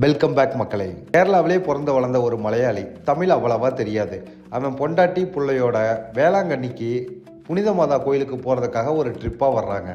Welcome back மக்களே. கேரளாவிலே பிறந்து வளர்ந்த ஒரு மலையாளி, தமிழ் அவ்வளவா தெரியாது. அவன் பொண்டாட்டி பிள்ளையோட வேளாங்கண்ணிக்கு புனித மாதா கோயிலுக்கு போகிறதுக்காக ஒரு ட்ரிப்பாக வர்றாங்க.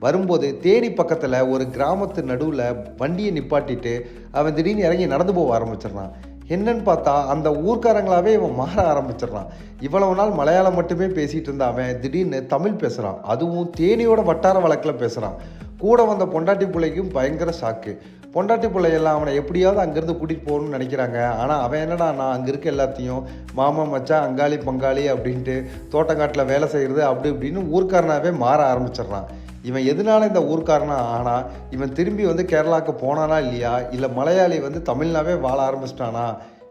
வரும்போது தேனி பக்கத்தில் ஒரு கிராமத்து நடுவில் வண்டியை நிப்பாட்டிட்டு அவன் திடீர்னு இறங்கி நடந்து போக ஆரம்பிச்சிடறான். என்னன்னு பார்த்தா அந்த ஊர்க்காரங்களாவே இவன் மாற ஆரம்பிச்சிடறான். இவ்வளவு நாள் மலையாளம் மட்டுமே பேசிகிட்டு இருந்த அவன் திடீர்னு தமிழ் பேசுகிறான். அதுவும் தேனியோட வட்டார வழக்கில் பேசுகிறான். கூட வந்த பொண்டாட்டி பிள்ளைக்கும் பயங்கர ஷாக்கு. பொண்டாட்டி பிள்ளையெல்லாம் அவனை எப்படியாவது அங்கேருந்து கூட்டிகிட்டு போகணும்னு நினைக்கிறாங்க. ஆனால் அவன் என்னடா, நான் அங்கே இருக்க எல்லாத்தையும் மாமா மச்சான் அங்காளி பங்காளி அப்படின்ட்டு தோட்டங்காட்டில் வேலை செய்கிறது அப்படி இப்படின்னு ஊர்க்காரனாகவே மாற ஆரம்பிச்சிடுறான். இவன் எதனால இந்த ஊர்க்காரனா ஆனால் இவன் திரும்பி கேரளாவுக்கு போனானா இல்லையா, இல்லை மலையாளி தமிழ்னாவே வாழ ஆரம்பிச்சிட்டானா,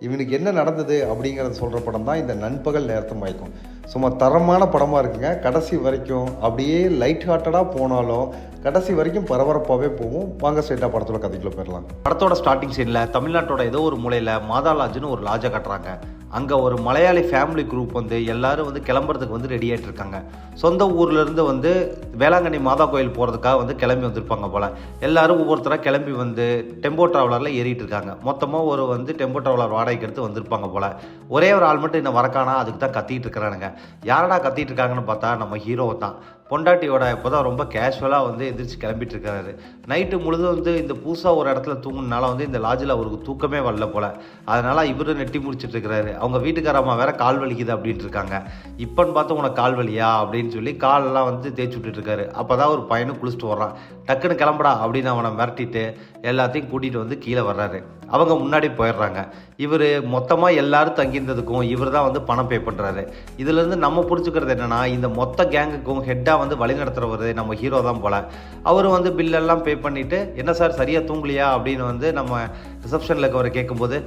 இவனுக்கு என்ன நடந்தது அப்படிங்கிறத சொல்கிற படம் தான் இந்த நண்பகல் நேரத்தை மயக்கும். சும்மா தரமான படமாக இருக்குங்க. கடைசி வரைக்கும் அப்படியே லைட் ஹார்ட்டடாக போனாலும் கடைசி வரைக்கும் பரபரப்பாகவே போகும். வாங்க ஸ்ட்ரெயிட்டாக படத்தோட கதைக்குள்ள போயிடலாம். படத்தோட ஸ்டார்டிங் சீனில் தமிழ்நாட்டோட ஏதோ ஒரு மூலையில் மாதா லாட்ஜ்னு ஒரு லாட்ஜை கட்டுறாங்க. அங்கே ஒரு மலையாளி ஃபேமிலி குரூப் எல்லாரும் கிளம்புறதுக்கு ரெடி ஆகிட்டு இருக்காங்க. சொந்த ஊர்லேருந்து வேளாங்கண்ணி மாதா கோயில் போகிறதுக்காக கிளம்பி வந்திருப்பாங்க போல். எல்லாரும் ஒவ்வொருத்தராக கிளம்பி டெம்போ ட்ராவலரில் ஏறிட்டு இருக்காங்க. மொத்தமாக ஒரு டெம்போ ட்ராவலர் வாடகைக்கு எடுத்து வந்திருப்பாங்க போல். ஒரே ஒரு ஆள் மட்டும் இன்னும் வரக்கானா, அதுக்கு தான் கத்திட்டு இருக்கிறானுங்க. யாரடா கத்திட்டு இருக்காங்கன்னு பார்த்தா நம்ம ஹீரோவை தான். பொண்டாட்டியோட இப்போ தான் ரொம்ப கேஷுவலாக எந்திரிச்சு கிளம்பிட்டு இருக்காரு. நைட்டு முழுதும் இந்த புதுசாக ஒரு இடத்துல தூங்குனால இந்த லாட்ஜில் அவருக்கு தூக்கமே வரல போல். அதனால் இவரு நெட்டி முடிச்சுட்டு இருக்கிறாரு. அவங்க வீட்டுக்காரம்மா வேற கால் வலிக்குது அப்படின்ட்டு இருக்காங்க. இப்போன்னு பார்த்து உனக்கு கால் வலியா அப்படின்னு சொல்லி காலெல்லாம் தேய்ச்சி விட்டுட்டு இருக்காரு. அப்போ தான் ஒரு பையனும் குளிச்சுட்டு வர்றான். டக்குன்னு கிளம்புடா அப்படின்னு அவனை மிரட்டிட்டு எல்லாத்தையும் கூட்டிகிட்டு கீழே வர்றாரு. அவங்க முன்னாடி போயிடுறாங்க. இவர் மொத்தமாக எல்லாரும் தங்கியிருந்ததுக்கும் இவர் தான் பணம் பே பண்ணுறாரு. இதுலேருந்து நம்ம பிடிச்சிக்கிறது என்னென்னா, இந்த மொத்த கேங்குக்கும் ஹெட்டாக வழி நடத்துகிறவர் நம்ம ஹீரோ தான் போல். அவர் பில்லெல்லாம் பே பண்ணிவிட்டு, என்ன சார் சரியாக தூங்கலையா அப்படின்னு நம்ம ரிசப்ஷனில் இருக்கவரை கேட்கும்போது,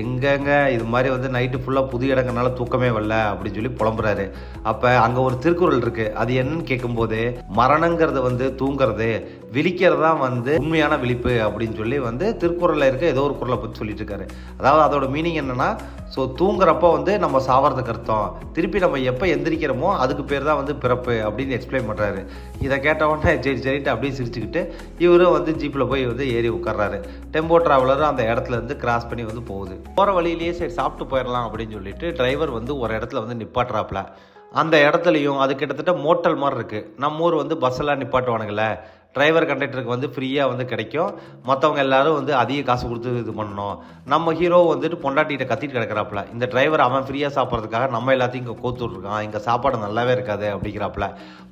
எங்கெங்க இது மாதிரி நைட்டு ஃபுல்லாக புது இடங்கனால தூக்கமே வரல அப்படின்னு சொல்லி புலம்புறாரு. அப்போ அங்கே ஒரு திருக்குறள் இருக்குது. அது என்னன்னு கேட்கும்போது, மரணங்கிறது தூங்கிறது, விழிக்கிறது தான் உண்மையான விழிப்பு அப்படின்னு சொல்லி திருக்குறளில் இருக்க ஏதோ ஒரு குறளை பற்றி சொல்லிட்டு இருக்காரு. அதாவது அதோட மீனிங் என்னன்னா, ஸோ தூங்குறப்போ நம்ம சாவறதுக்கு அர்த்தம், திருப்பி நம்ம எப்போ எந்திரிக்கிறோமோ அதுக்கு பேர் தான் பிறப்பு அப்படின்னு எக்ஸ்பிளைன் பண்ணுறாரு. இதை கேட்டவொடனே சரின்ட்டு அப்படியே சிரிச்சுக்கிட்டு இவரும் ஜீப்பில் போய் ஏறி உட்கார்றாரு. டெம்போ ட்ராவலரும் அந்த இடத்துல கிராஸ் பண்ணி போகுது. போகிற வழியிலேயே சரி சாப்பிட்டு போயிடலாம் அப்படின்னு சொல்லிட்டு டிரைவர் ஒரு இடத்துல நிப்பாட்டுறாப்புல. அந்த இடத்துலையும் அது கிட்டத்தட்ட மோட்டல் மாதிரி இருக்குது. நம்ம ஊர் பஸ்ஸெல்லாம் நிப்பாட்டுவானுங்களே, டிரைவர் கண்டக்டருக்கு ஃப்ரீயாக கிடைக்கும். மற்றவங்க எல்லாரும் அதிக காசு கொடுத்து இது பண்ணணும். நம்ம ஹீரோ பொண்டாட்டிகிட்ட கத்திட்டு கிடக்கிறாப்புல. இந்த டிரைவர் அவன் ஃப்ரீயாக சாப்பிட்றதுக்காக நம்ம எல்லாத்தையும் இங்கே கோத்துட்ருக்கான், இங்கே சாப்பாடு நல்லாவே இருக்காது அப்படிங்கிறாப்புல.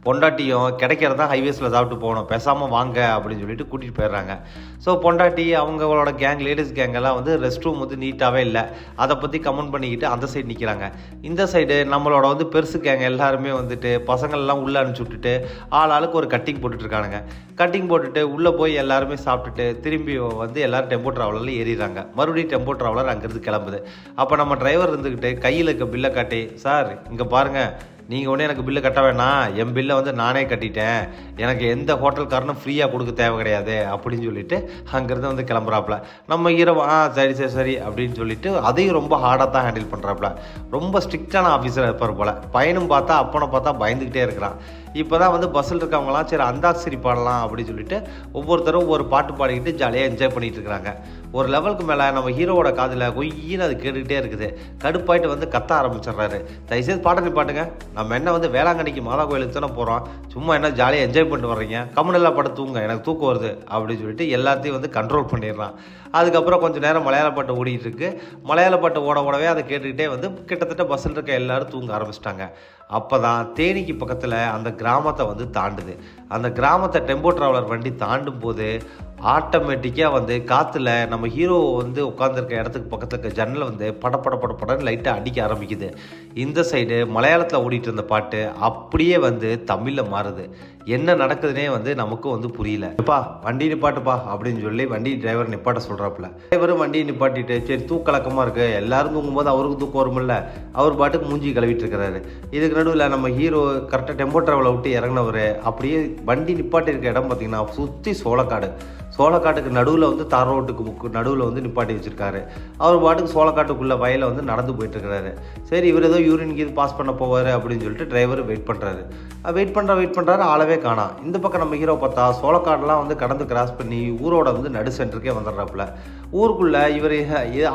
பொண்டாட்டியும் கிடைக்கிறதா ஹைவேஸில் சாப்பிட்டு போகணும், பேசாமல் வாங்க அப்படின்னு சொல்லிட்டு கூட்டிகிட்டு போயிடுறாங்க. ஸோ பொண்டாட்டி அவங்களோட கேங், லேடிஸ் கேங்கெல்லாம் ரெஸ்ட் ரூம் நீட்டாகவே இல்லை, அதை பற்றி கமெண்ட் பண்ணிக்கிட்டு அந்த சைடு நிற்கிறாங்க. இந்த சைடு நம்மளோட பெருசு கேங்க எல்லாருமே பசங்கள்லாம் உள்ளே அனுப்பிச்சி விட்டுட்டு ஆளுக்கு ஒரு கட்டிங் போட்டுட்ருக்கானுங்க. கட்டிங் போட்டுட்டு உள்ளே போய் எல்லாருமே சாப்பிட்டுட்டு திரும்பி எல்லோரும் டெம்போ ட்ராவலரில் ஏறிடுறாங்க. மறுபடியும் டெம்போ ட்ராவலர் அங்கேருந்து கிளம்புது. அப்போ நம்ம டிரைவர் இருந்துக்கிட்டு கையில் இருக்க பில்லை காட்டி, சார் இங்கே பாருங்கள், நீங்கள் ஒன்று எனக்கு பில்லு கட்ட வேணாம், என் பில்லை நானே கட்டிட்டேன், எனக்கு எந்த ஹோட்டல்காரனும் ஃப்ரீயாக கொடுக்க தேவை கிடையாது அப்படின்னு சொல்லிட்டு அங்கேருந்து கிளம்புறாப்புல. நம்ம ஹீரோ சரி அப்படின்னு சொல்லிட்டு அதையும் ரொம்ப ஹார்டாக தான் ஹேண்டில் பண்ணுறாப்புல. ரொம்ப ஸ்ட்ரிக்டான ஆஃபீஸர் இருப்பார் போல். பையனும் பார்த்தா அப்பனை பார்த்தா பயந்துக்கிட்டே இருக்கிறான். இப்போ தான் பஸ்ஸில் இருக்கவங்களாம் சரி அந்தாக்சரி பாடலாம் அப்படின்னு சொல்லிட்டு ஒவ்வொருத்தரும் ஒரு பாட்டு பாடிக்கிட்டு ஜாலியாக என்ஜாய் பண்ணிகிட்டு இருக்கிறாங்க. ஒரு லெவலுக்கு மேலே நம்ம ஹீரோவோட காதில் கொய்யின்னு அது கேட்டுக்கிட்டே இருக்குது. கடுப்பாயிட்டு கத்த ஆரம்பிச்சிடுறாரு. தயவுசெய்து பாட்டு நிப்பாட்டுங்க, நம்ம என்ன வேளாங்கண்ணிக்கு மாதா கோயிலுக்கு தானே போகிறோம், சும்மா என்ன ஜாலியாக என்ஜாய் பண்ணிட்டு வர்றீங்க, கம்முனெல்லாம் படம் தூங்க, எனக்கு தூக்கம் வருது அப்படின்னு சொல்லிட்டு எல்லாத்தையும் கண்ட்ரோல் பண்ணிடுறான். அதுக்கப்புறம் கொஞ்சம் நேரம் மலையாள பாட்டு ஓடிட்டு இருக்கு. மலையாள பாட்டு ஓடவே அதை கேட்டுக்கிட்டே கிட்டத்தட்ட பஸ்ஸில் இருக்க எல்லாரும் தூங்க ஆரம்பிச்சிட்டாங்க. அப்போ தான் தேனிக்கு பக்கத்தில் அந்த கிராமத்தை தாண்டுது. அந்த கிராமத்தை டெம்போ ட்ராவலர் வண்டி தாண்டும் போது ஆட்டோமேட்டிக்காக காற்றுல நம்ம ஹீரோ உட்காந்துருக்க இடத்துக்கு பக்கத்தில் இருக்க ஜன்னலை படப்படன்னு லைட்டாக அடிக்க ஆரம்பிக்குது. இந்த சைடு மலையாளத்தில் ஓடிட்டு இருந்த பாட்டு அப்படியே தமிழில் மாறுது. என்ன நடக்குதுன்னே நமக்கும் புரியல. எப்பா வண்டி நிப்பாட்டுப்பா அப்படின்னு சொல்லி வண்டி டிரைவர் நிப்பாட்ட சொல்கிறாப்புல. டிரைவரும் வண்டியை நிப்பாட்டிட்டு சரி தூக்கலக்கமாக இருக்குது, எல்லாரும் தூங்கும்போது அவருக்கு தூக்கம் வருமில்ல, அவர் பாட்டுக்கு மூஞ்சி கழுவிட்டு இருக்கிறாரு. இதுக்கு நடுவில் நம்ம ஹீரோ கரெக்டாக டெம்போ ட்ராவலை விட்டு இறங்கினவர் அப்படியே வண்டி நிப்பாட்டி இருக்க இடம் பார்த்திங்கன்னா சுற்றி சோளக்காடு. சோளக்காட்டுக்கு நடுவில் வந்து தார் ரோட்டுக்கு நடுவில் வந்து நிப்பாட்டி வச்சுருக்காரு. அவர் பாட்டுக்கு சோளக்காட்டுக்குள்ளே வயலில் வந்து நடந்து போயிட்டுருக்கிறாரு. சரி, இவர் ஏதோ யூரினுக்கு இது பாஸ் பண்ண போவார் அப்படின்னு சொல்லிட்டு டிரைவர் வெயிட் பண்ணுறாரு. வெயிட் பண்ணுறாரு, ஆளவே காணோம். இந்த பக்கம் நம்ம ஹீரோ பார்த்தா சோளக்காடெலாம் வந்து கடந்து கிராஸ் பண்ணி ஊரோட வந்து நடு சென்டருக்கே வந்துடுறாப்புல. ஊருக்குள்ளே இவர்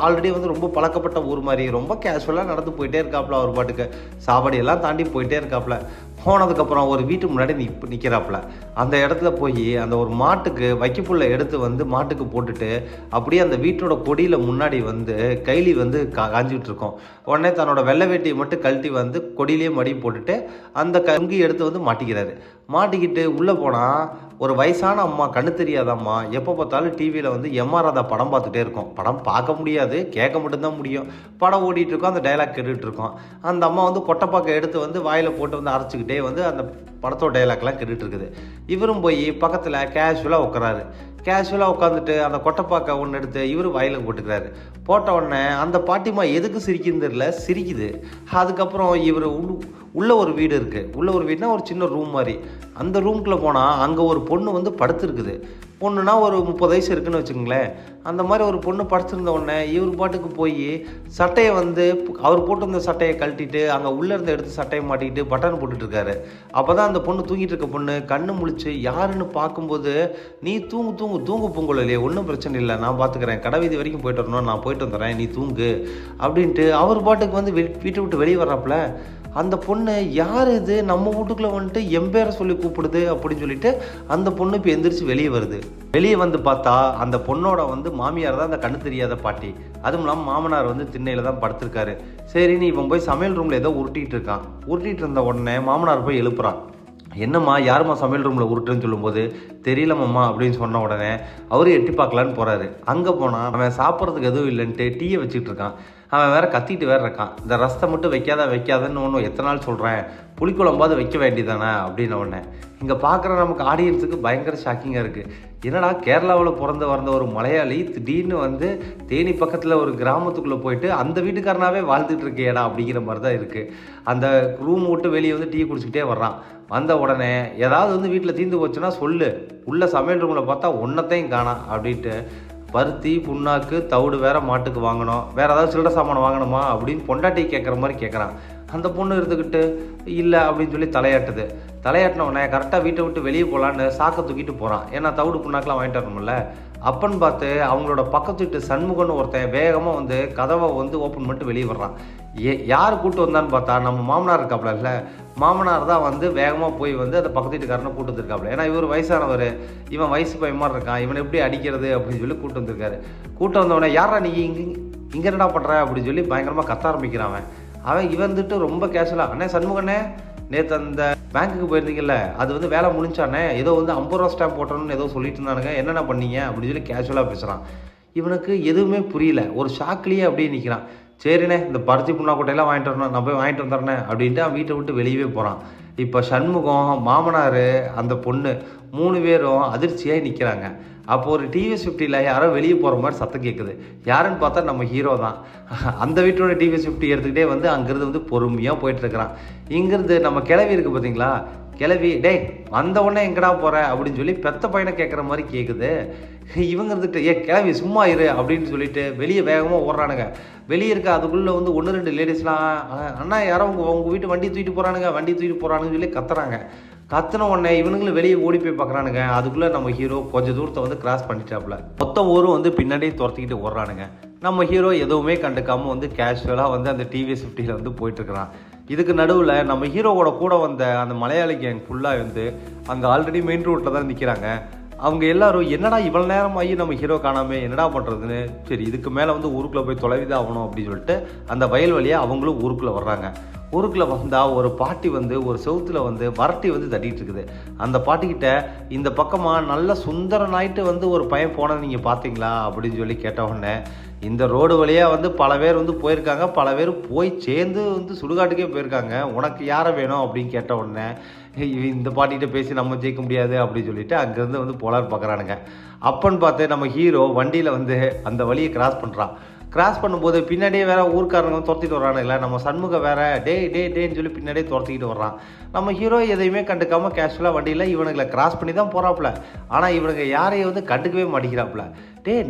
ஆல்ரெடி வந்து ரொம்ப பழக்கப்பட்ட ஊர் மாதிரி ரொம்ப கேஷுவலாக நடந்து போயிட்டே இருக்காப்புல. அவர் பாட்டுக்கு சாவடியெல்லாம் தாண்டி போயிட்டே இருக்காப்புல. போனதுக்கப்புறம் ஒரு வீட்டு முன்னாடி நிற்கிறாப்புல. அந்த இடத்துல போய் அந்த ஒரு மாட்டுக்கு வைக்கப்புல்லை எடுத்து வந்து மாட்டுக்கு போட்டுட்டு அப்படியே அந்த வீட்டோட கொடியில் முன்னாடி வந்து கைலி வந்து காஞ்சிட்டு இருக்கோம். உடனே தன்னோட வெள்ளை வேட்டியை மட்டும் கழட்டி வந்து கொடியிலேயே மடி போட்டுட்டு அந்த கங்கி எடுத்து வந்து மாட்டிக்கிட்டு உள்ளே போனால் ஒரு வயசான அம்மா, கண்ணு தெரியாத அம்மா, எப்போ பார்த்தாலும் டிவியில் வந்து எம்ஆர் ராதா படம் பார்த்துட்டே இருக்கோம். படம் பார்க்க முடியாது, கேட்க மட்டும்தான் முடியும். படம் ஓடிட்டு இருக்கோம், அந்த டைலாக் கேட்டுட்டு இருக்கோம். அந்த அம்மா வந்து கொட்டைப்பாக்கை எடுத்து வந்து வாயில் போட்டு வந்து அரைச்சிக்கிட்டே வந்து அந்த படத்தோட டைலாக்லாம் கேட்டுட்டு இருக்குது. இவரும் போய் பக்கத்தில் கேஷுவலாக உட்காந்துட்டு அந்த கொட்டைப்பாக்கை ஒன்று எடுத்து இவர் வாயில் போட்டுக்கிறாரு. போட்ட உடனே அந்த பாட்டிமா எதுக்கு சிரிக்குன்னு தெரியல, சிரிக்குது. அதுக்கப்புறம் இவர் உள்ள ஒரு வீடு இருக்குது. உள்ள ஒரு வீடுனா ஒரு சின்ன ரூம் மாதிரி. அந்த ரூம்குள்ளே போனால் அங்கே ஒரு பொண்ணு வந்து படுத்துருக்குது. பொண்ணுனா ஒரு 30 வயசு இருக்குன்னு வச்சுக்கோங்களேன். அந்த மாதிரி ஒரு பொண்ணு படுத்திருந்த உடனே இவர் பாட்டுக்கு போய் சட்டையை வந்து அவர் போட்டிருந்த சட்டையை கழட்டிட்டு அங்கே உள்ளேருந்து எடுத்து சட்டையை மாட்டிக்கிட்டு பட்டன் போட்டுட்ருக்காரு. அப்போ தான் அந்த பொண்ணு தூங்கிட்டு இருக்க பொண்ணு கண்ணு முழிச்சு யாருன்னு பார்க்கும்போது, நீ தூங்கு பொங்கலையே, ஒன்றும் பிரச்சனை இல்லை, நான் பார்த்துக்கிறேன், கடைவீதி வரைக்கும் போயிட்டு வரணும், நான் போயிட்டு வந்துடுறேன், நீ தூங்கு அப்படின்ட்டு அவர் பாட்டுக்கு வந்து வீட்டை விட்டு வெளியே வர்றாப்புல. அந்த பொண்ணு யார் இது, நம்ம வீட்டுக்குள்ளே வந்துட்டு எம்பேரை சொல்லி கூப்பிடுது அப்படின்னு சொல்லிட்டு அந்த பொண்ணு இப்போ எந்திரிச்சு வெளியே வந்து பார்த்தா அந்த பொண்ணோட வந்து மாமியார் தான் அந்த கண்ணு தெரியாத பாட்டி. அதுவும் இல்லாமல் மாமனார் வந்து திண்ணையில் தான் படுத்திருக்காரு. சரின்னு இவன் போய் சமையல் ரூமில் ஏதோ உருட்டிகிட்டு இருந்த உடனே மாமனார் போய் எழுப்புறான். என்னம்மா, யாரும்மா சமையல் ரூமில் உருட்டுன்னு சொல்லும்போது, தெரியலம்மா அப்படின்னு சொன்ன உடனே அவரு எட்டி பார்க்கலான்னு போகிறாரு. அங்கே போனால் அவன் சாப்பிட்றதுக்கு எதுவும் இல்லைன்ட்டு டீயை வச்சுட்டு இருக்கான். அவன் வேற கத்திட்டு வேற இருக்கான். இந்த ரசத்தை மட்டும் வைக்காதன்னு ஒன்று எத்தனை நாள் சொல்கிறேன், புளிக்குழம்பாவது வைக்க வேண்டியதானே அப்படின்னு உடனே இங்கே பார்க்குற நமக்கு ஆடியன்ஸுக்கு பயங்கர ஷாக்கிங்காக இருக்குது. என்னடா, கேரளாவில் பிறந்த ஒரு மலையாளி திடீர்னு வந்து தேனி பக்கத்தில் ஒரு கிராமத்துக்குள்ளே போயிட்டு அந்த வீட்டுக்காரனாவே வாழ்ந்துட்டு இருக்கேடா அப்படிங்கிற மாதிரி தான் இருக்குது. அந்த ரூம் விட்டு வெளியே வந்து டீ குடிச்சிக்கிட்டே வர்றான். வந்த உடனே ஏதாவது வந்து வீட்டில் தீர்ந்து போச்சுன்னா சொல்லு, உள்ள சமையல் ரூமில் பார்த்தா ஒன்றத்தையும் காணாம் அப்படின்ட்டு பருத்தி புண்ணாக்கு தவிடு வேற மாட்டுக்கு வாங்கணும், வேற ஏதாவது சில்லறை சாமான் வாங்கணுமா அப்படின்னு பொண்டாட்டி கேட்குற மாதிரி கேட்குறான். அந்த பொண்ணு இருந்துக்கிட்டு இல்லை அப்படின்னு சொல்லி தலையாட்டின உடனே கரெக்டாக வீட்டை விட்டு வெளியே போகலான்னு சாக்கை தூக்கிட்டு போகிறான். ஏன்னா தவிடு புண்ணாக்கெலாம் வாங்கிட்டு வரணும்ல. அப்பன்னு பார்த்து அவங்களோட பக்கத்து வீட்டு சண்முகன்னு ஒருத்தன் வேகமாக வந்து கதவை வந்து ஓப்பன் பண்ணிட்டு வெளியே வர்றான். யார் கூப்பிட்டு வந்தான்னு பார்த்தா நம்ம மாமனார் இருக்காப்புல, இல்லை மாமனார் தான் வந்து வேகமாக போய் வந்து அந்த பக்கத்து வீட்டுக்காரனை கூட்டு வந்திருக்காப்புல. ஏன்னா இவர் வயசானவர், இவன் வயசு பையன் மாதிரி இருக்கான், இவன் எப்படி அடிக்கிறது அப்படின்னு சொல்லி கூட்டு வந்திருக்காரு. கூட்டு வந்தவொடனே யாரா நீ இங்கே என்னடா பண்ணுற அப்படின்னு சொல்லி பயங்கரமாக கத்த ஆரம்பிக்கிறான். அவன் இவன் வந்துட்டு ரொம்ப கேஷுவலாக, அண்ணே சண்முகண்ணே, நேற்று அந்த பேங்க்குக்கு போயிருந்தீங்கல்ல, அது வந்து வேலை முடிஞ்சானே, ஏதோ வந்து 50 ரூபா ஸ்டாம்ப் போட்டணும்னு ஏதோ சொல்லிட்டு இருந்தானுங்க, என்னென்ன பண்ணீங்க அப்படின்னு சொல்லி கேஷுவலாக பேசுகிறான். இவனுக்கு எதுவுமே புரியல, ஒரு ஷாக்லேயே அப்படியே நிற்கிறான். சரிண்ணே, இந்த பருத்தி புண்ணாக்கொட்டையெல்லாம் வாங்கிட்டு வரணும், நான் போய் வாங்கிட்டு வந்துடுறேன் அப்படின்ட்டு அவன் வீட்டை விட்டு வெளியவே போகிறான். இப்போ சண்முகம், மாமனார், அந்த பொண்ணு 3 பேரும் அதிர்ச்சியாக நிற்கிறாங்க. அப்போது ஒரு டிவிஎஸ் 50ல் யாரோ வெளியே போகிற மாதிரி சத்தம் கேட்குது. யாருன்னு பார்த்தா நம்ம ஹீரோ தான். அந்த வீட்டோட டிவிஎஸ் 50 எடுத்துக்கிட்டே வந்து அங்கேருந்து வந்து பொறுமையாக போயிட்டுருக்கிறான். இங்கேருந்து நம்ம கிளவி இருக்குது பார்த்தீங்களா, கிளவி, டேய் வந்த உடனே எங்கடா போகிற அப்படின்னு சொல்லி பெத்த பையனை கேட்குற மாதிரி கேட்குது. இவங்க இருந்துட்டு கிளவி சும்மா இரு அப்படின்னு சொல்லிட்டு வெளியே வேகமாக ஓடுறானுங்க. வெளியே இருக்க அதுக்குள்ளே வந்து 1-2 லேடிஸ்லாம், அண்ணா யாரோ உங்கள் வீட்டு வண்டி தூக்கிட்டு போகிறானுங்கன்னு சொல்லி கத்துறாங்க. கத்துன உடனே இவனுங்களும் வெளியே ஓடி போய் பார்க்குறானுங்க. அதுக்குள்ளே நம்ம ஹீரோ கொஞ்சம் தூரத்தை வந்து கிராஸ் பண்ணிட்டாப்புல. மொத்தம் ஊரும் வந்து பின்னாடியே துரத்திக்கிட்டு ஓடுறானுங்க. நம்ம ஹீரோ எதுவுமே கண்டுக்காமல் வந்து கேஷுவலாக வந்து அந்த டிவிஎஸ் 50ல் வந்து போயிட்டுருக்கிறான். இதுக்கு நடுவில் நம்ம ஹீரோவோட கூட வந்த அந்த மலையாளி கேங் ஃபுல்லாக வந்து அங்கே ஆல்ரெடி மெயின் ரோட்டில் தான் நிற்கிறாங்க. அவங்க எல்லாரும் என்னடா இவ்வளோ நேரம் ஆகி நம்ம ஹீரோ காணாமல் என்னடா பண்ணுறதுன்னு, சரி இதுக்கு மேலே வந்து ஊருக்குள்ளே போய் தொலைவிதான் ஆகணும் அப்படின்னு சொல்லிட்டு அந்த வயல் வழியாக அவங்களும் ஊருக்குள்ளே வர்றாங்க. ஊருக்குள்ளே வந்தால் ஒரு பாட்டி வந்து ஒரு செவுத்தில் வந்து வரட்டி வந்து தட்டிகிட்டு இருக்குது. அந்த பாட்டிக்கிட்ட இந்த பக்கமாக நல்ல சுந்தரனாயிட்டு வந்து ஒரு பையன் போனதை நீங்கள் பார்த்தீங்களா அப்படின்னு சொல்லி கேட்ட உடனே, இந்த ரோடு வழியாக வந்து பல பேர் வந்து போயிருக்காங்க, பல பேர் போய் சேர்ந்து வந்து சுடுகாட்டுக்கே போயிருக்காங்க, உனக்கு யாரை வேணும் அப்படின்னு கேட்ட உடனே, இந்த பாட்டிகிட்ட பேசி நம்ம ஜெயிக்க முடியாது அப்படின்னு சொல்லிட்டு அங்கேருந்து வந்து போலார் பார்க்குறானுங்க. அப்பன்னு பார்த்து நம்ம ஹீரோ வண்டியில் வந்து அந்த வழியை கிராஸ் பண்ணுறான். கிராஸ் பண்ணும்போது பின்னாடியே வேற ஊர்க்காரங்க துரத்திட்டு வர்றானுங்களா, நம்ம சண்முகம் வேற டேன்னு சொல்லி பின்னாடியே துரத்திக்கிட்டு வர்றான். நம்ம ஹீரோ எதையுமே கண்டுக்காம கேஷுவலாக வண்டியில் இவனுங்களை கிராஸ் பண்ணி தான் போகிறாப்புல. ஆனால் இவனுங்க யாரையும் வந்து கண்டுக்கவே மாட்டேங்கிறாப்புல.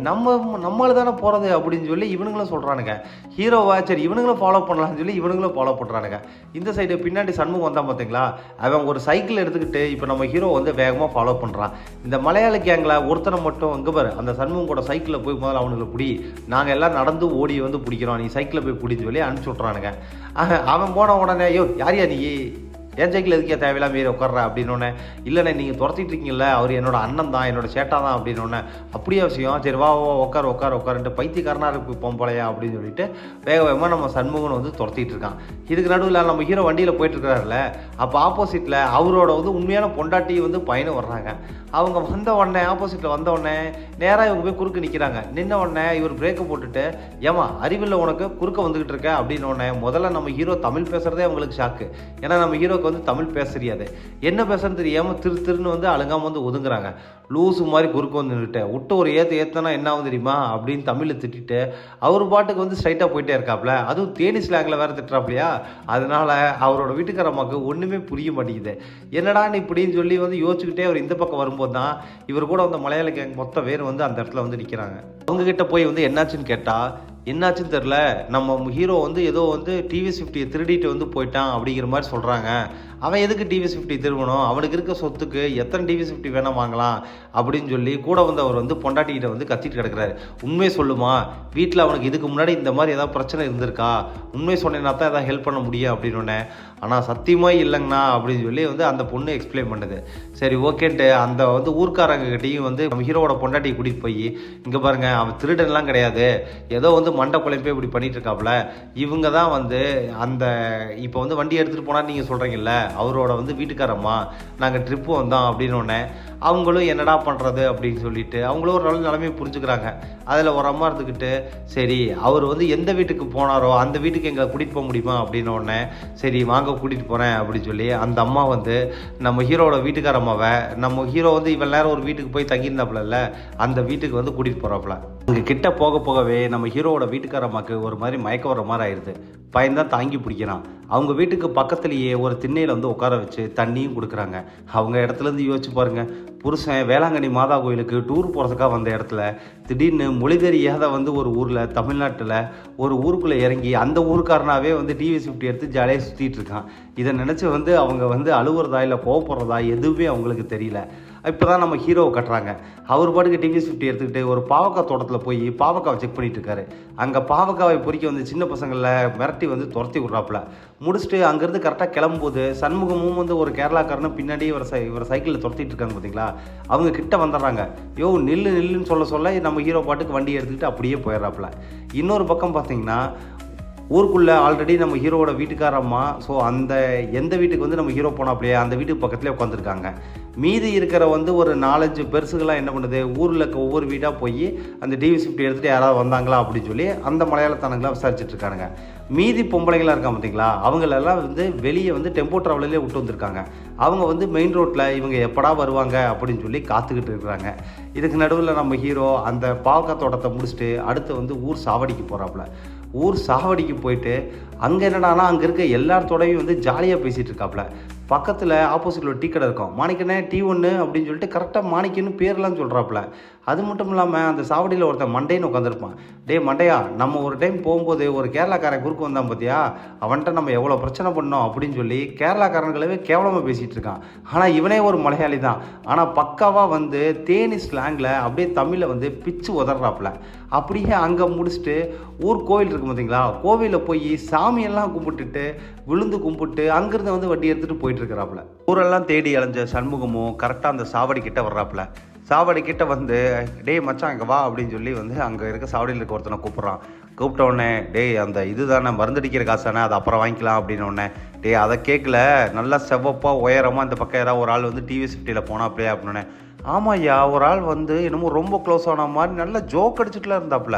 நம்மள தானே போகிறது அப்படின்னு சொல்லி இவனுங்களும் சொல்கிறானுங்க. ஹீரோவா சரி இவனுங்களும் ஃபாலோ பண்ணலாம்னு சொல்லி இவனுங்களும் ஃபாலோ பண்ணுறானுங்க. இந்த சைடு பின்னாடி சண்முகம் வந்தான் பார்த்தீங்களா, அவன் ஒரு சைக்கிள் எடுத்துக்கிட்டு இப்போ நம்ம ஹீரோ வந்து வேகமாக ஃபாலோ பண்ணுறான். இந்த மலையாள கேங்கில் ஒருத்தனை மட்டும் இங்கே பாரு, அந்த சண்முகம் கூட சைக்கிளில் போய் முதல்ல அவனுங்களை பிடி, நாங்கள் எல்லாம் நடந்து ஓடி வந்து பிடிக்கிறோம், நீ சைக்கிளில் போய் பிடின்னு சொல்லி அனுப்பிச்சி விட்றானுங்க. அவன் போன உடனே ஐயோ யாரியா நீ, என் சைக்கிள் எதுக்கே தேவையில்லாம மீறி உட்கார்ற அப்படின்னோடனே, இல்லைண்ணே நீங்கள் துரத்திட்டு இருக்கீங்கல்ல, அவர் என்னோட அண்ணன் தான், என்னோட சேட்டா தான் அப்படின்னோடனே, அப்படியே விஷயம் சரி வா உட்காருன்ட்டு பைத்தியக்காரனாக இருக்கு பொம்பளையா அப்படின்னு சொல்லிட்டு வேகமாக நம்ம சண்முகன் வந்து துரத்திட்டு இருக்கான். இதுக்கு நடுவில் நம்ம ஹீரோ வண்டியில் போயிட்டு இருக்கிறாருல, அப்போ ஆப்போசிட்டில் அவரோட வந்து உண்மையான பொண்டாட்டி வந்து பயணம் வர்றாங்க. அவங்க வந்த உடனே ஆப்போசிட்டில் வந்த உடனே நேராக இவங்க போய் குறுக்க நிற்கிறாங்க. நின்ன உடனே இவர் பிரேக்கை போட்டுட்டு, ஏமா அறிவில்லை உனக்கு குறுக்க வந்துக்கிட்டு இருக்க அப்படின்னு உடனே முதல்ல நம்ம ஹீரோ தமிழ் பேசுகிறதே அவங்களுக்கு ஷாக்கு. ஏன்னா நம்ம ஹீரோக்கு வந்து தமிழ் பேச தெரியாது, என்ன பேசுறது தெரியாமல் திருன்னு வந்து அழுங்காமல் வந்து ஒதுங்குறாங்க. லூஸு மாதிரி குறுக்க வந்து நின்றுட்டு விட்டு ஒரு ஏற்றுனா என்ன ஆகும் தெரியுமா அப்படின்னு தமிழில் திட்டிட்டு அவர் பாட்டுக்கு வந்து ஸ்ட்ரைட்டாக போயிட்டே இருக்காப்புல. அதுவும் தேனி ஸ்லாங்கில் வேறு திட்டுறாப்லையா, அதனால அவரோட வீட்டுக்கார அம்மாவுக்கு ஒன்றுமே புரிய மாட்டேங்குது. என்னடான்னு இப்படின்னு சொல்லி வந்து யோசிச்சுக்கிட்டே அவர் இந்த பக்கம் வரும்போது தான் இவர் கூட வந்து மலையாள கேங் மொத்த பேர் வந்து அந்த இடத்துல வந்து நிற்கிறாங்க. அவங்ககிட்ட போய் வந்து என்னாச்சுன்னு கேட்டால், என்னாச்சுன்னு தெரில, நம்ம ஹீரோ வந்து ஏதோ வந்து டிவிஎஸ் 50 திருடிட்டு வந்து போயிட்டான் அப்படிங்கிற மாதிரி சொல்கிறாங்க. அவன் எதுக்கு டிவிஎஸ் 50 திருவணும், அவனுக்கு இருக்க சொத்துக்கு எத்தனை டிவிஎஸ் 50 வேணால் வாங்கலாம் அப்படின்னு சொல்லி கூட வந்து அவர் வந்து பொண்டாட்டிக்கிட்ட வந்து கத்திட்டு கிடக்கிறாரு. உண்மையை சொல்லுமா, வீட்டில் அவனுக்கு இதுக்கு முன்னாடி இந்த மாதிரி ஏதாவது பிரச்சனை இருந்திருக்கா, உண்மையை சொன்னேன்னா தான் எதாவது ஹெல்ப் பண்ண முடியும் அப்படின்னு. ஆனால் சத்தியமாக இல்லைங்கண்ணா அப்படின்னு சொல்லி வந்து அந்த பொண்ணு எக்ஸ்பிளைன் பண்ணுது. சரி ஓகேன்ட்டு அந்த வந்து ஊர்க்காரங்ககிட்டையும் வந்து நம்ம ஹீரோவோட பொண்டாட்டியை கூட்டிகிட்டு போய், இங்கே பாருங்கள் அவன் திருடன்லாம் கிடையாது, ஏதோ வந்து மண்டை குழம்பே இப்படி பண்ணிட்டு இருக்காப்புல, இவங்க தான் வந்து அந்த இப்போ வந்து வண்டி எடுத்துகிட்டு போனால் நீங்கள் சொல்கிறீங்கல்ல, அவரோட வந்து வீட்டுக்காரம்மா நாங்கள் ட்ரிப்பு வந்தோம் அப்படின்னோடனே அவங்களும் என்னடா பண்ணுறது அப்படின்னு சொல்லிட்டு அவங்களும் ஒரு நல்ல நிலைமையை புரிஞ்சுக்கிறாங்க. அதில் ஒரு அம்மா இருந்துக்கிட்டு, சரி அவர் வந்து எந்த வீட்டுக்கு போனாரோ அந்த வீட்டுக்கு எங்களை கூட்டிகிட்டு போக முடியுமா அப்படின்னோடனே, சரி வாங்க கூட்டிகிட்டு போகிறேன் அப்படின்னு சொல்லி அந்த அம்மா வந்து நம்ம ஹீரோட வீட்டுக்கார அம்மாவை, நம்ம ஹீரோ வந்து இவ்வளோ நேரம் ஒரு வீட்டுக்கு போய் தங்கியிருந்தாப்புல அந்த வீட்டுக்கு வந்து கூட்டிகிட்டு போகிறாப்புல. அங்கே கிட்ட போகவே நம்ம ஹீரோவோட வீட்டுக்கார அம்மாவுக்கு ஒரு மாதிரி மயக்க வர மாதிரி ஆயிடுது. பையன்தான் தாங்கி பிடிக்கிறான். அவங்க வீட்டுக்கு பக்கத்துலேயே ஒரு திண்ணையில் வந்து உட்கார வச்சு தண்ணியும் கொடுக்குறாங்க. அவங்க இடத்துலேருந்து யோசிச்சு பாருங்கள், புருஷன் வேளாங்கண்ணி மாதா கோயிலுக்கு டூர் போகிறதுக்காக வந்த இடத்துல திடீர்னு மொழி தெரியாத வந்து ஒரு ஊரில் தமிழ்நாட்டில் ஒரு ஊருக்குள்ளே இறங்கி அந்த ஊருக்காரனாவே வந்து டிவிஎஸ் 50 எடுத்து ஜாலியாக சுற்றிட்டு இருக்கான். இதை நினச்சி வந்து அவங்க வந்து அழுவுறதா இல்லை கோவப்படுறதா எதுவுமே அவங்களுக்கு தெரியல. இப்போ தான் நம்ம ஹீரோவை கட்டுறாங்க. அவர் பாட்டுக்கு டிவிஎஸ் 50 எடுத்துக்கிட்டு ஒரு பாவக்காய் தோட்டத்தில் போய் பாவக்காவை செக் பண்ணிட்டு இருக்காரு. அங்கே பாவக்காவை பொறிக்க வந்து சின்ன பசங்களை மிரட்டி வந்து துரத்தி விட்றாப்புல. முடிச்சுட்டு அங்கேருந்து கரெக்டாக கிளம்பும்போது சண்முகமும் வந்து ஒரு கேரளாக்காரனும் பின்னாடி இவரை சைக்கிளில் துரத்திட்டு இருக்காங்க பார்த்தீங்களா, அவங்க கிட்ட வந்துடுறாங்க. யோ நில்லுன்னு சொல்ல நம்ம ஹீரோ பாட்டுக்கு வண்டியை எடுத்துக்கிட்டு அப்படியே போயிடுறாப்புல. இன்னொரு பக்கம் பார்த்தீங்கன்னா ஊருக்குள்ளே ஆல்ரெடி நம்ம ஹீரோவோட வீட்டுக்கார அம்மா, ஸோ அந்த எந்த வீட்டுக்கு வந்து நம்ம ஹீரோ போனோம் அப்படியே அந்த வீட்டுக்கு பக்கத்துலேயே உட்காந்துருக்காங்க. மீதி இருக்கிற வந்து ஒரு 4-5 பெருசுகளாக என்ன பண்ணுது, ஊரில் இருக்க ஒவ்வொரு வீடாக போய் அந்த டிவிஎஸ் 50 எடுத்துகிட்டு யாராவது வந்தாங்களா அப்படின்னு சொல்லி அந்த மலையாளத்தானங்களாம் விசாரிச்சுட்டு இருக்கானுங்க. மீதி பொம்பளைங்களாம் இருக்காங்க பார்த்தீங்களா, அவங்களெல்லாம் வந்து வெளியே வந்து டெம்போ ட்ராவலிலே விட்டு வந்திருக்காங்க. அவங்க வந்து மெயின் ரோட்டில் இவங்க எப்படா வருவாங்க அப்படின்னு சொல்லி காத்துக்கிட்டு இருக்கிறாங்க. இதுக்கு நடுவில் நம்ம ஹீரோ அந்த பாவக்காய் தோட்டத்தை முடிச்சுட்டு அடுத்து வந்து ஊர் சாவடிக்கு போகிறாப்புல. ஊர் சாவடிக்கு போயிட்டு அங்கே என்னடானா அங்கே இருக்க எல்லாத்தோடையும் வந்து ஜாலியாக பேசிகிட்டு இருக்காப்புல. பக்கத்தில் ஆப்போசிட்டில் ஒரு டீ கடை இருக்கும். மாணிக்கண்ணே டீ ஒன்று அப்படின்னு சொல்லிட்டு கரெக்டாக மாணிக்கன்னு பேர்லாம் சொல்கிறாப்புல. அது மட்டும் இல்லாமல் அந்த சாவடியில் ஒருத்தன் மண்டைன்னு உட்காந்துருப்பான். டே மண்டையா, நம்ம ஒரு டைம் போகும்போது ஒரு கேரளாக்காரன் குறுக்கு வந்தான் பார்த்தியா, அவன்கிட்ட நம்ம எவ்வளோ பிரச்சனை பண்ணோம் அப்படின்னு சொல்லி கேரளாக்காரங்களவே கேவலமாக பேசிகிட்டு இருக்கான். ஆனால் இவனே ஒரு மலையாளி தான், ஆனால் பக்காவாக வந்து தேனி ஸ்லாங்கில் அப்படியே தமிழை வந்து பிச்சு உதறாப்புல. அப்படியே அங்கே முடிச்சுட்டு ஊர் கோவில் இருக்கும் பார்த்தீங்களா, கோவிலில் போய் சாமியெல்லாம் கும்பிட்டுட்டு விழுந்து கும்பிட்டு அங்கேருந்து வந்து வட்டி எடுத்துகிட்டு போயிட்டு இருக்கிறாப்புல. ஊரெல்லாம் தேடி அலைஞ்ச சண்முகமும் கரெக்டாக அந்த சாவடி கிட்ட வர்றாப்புல. சாவடி கிட்ட வந்து டேய் மச்சான் இங்கே வா அப்படின்னு சொல்லி வந்து அங்கே இருக்க சாவடியில் இருக்க ஒருத்தனை கூப்பிட்றான். கூப்பிட்ட உடனே டேய் அந்த இது தானே மருந்தடிக்கிற காசு தானே, அதை அப்புறம் வாங்கிக்கலாம் அப்படின்னு உடனே டேய் அதை கேட்கல, நல்லா செவ்வப்பாக உயரமாக இந்த பக்கம் ஏதாவது ஒரு ஆள் வந்து டிவிஎஸ் 50 போனா அப்படியே அப்படின்னே ஆமாய்யா, ஒரு ஆள் வந்து என்னமோ ரொம்ப க்ளோஸ் ஆன மாதிரி நல்லா ஜோக் அடிச்சுட்டுலாம் இருந்தாப்புல.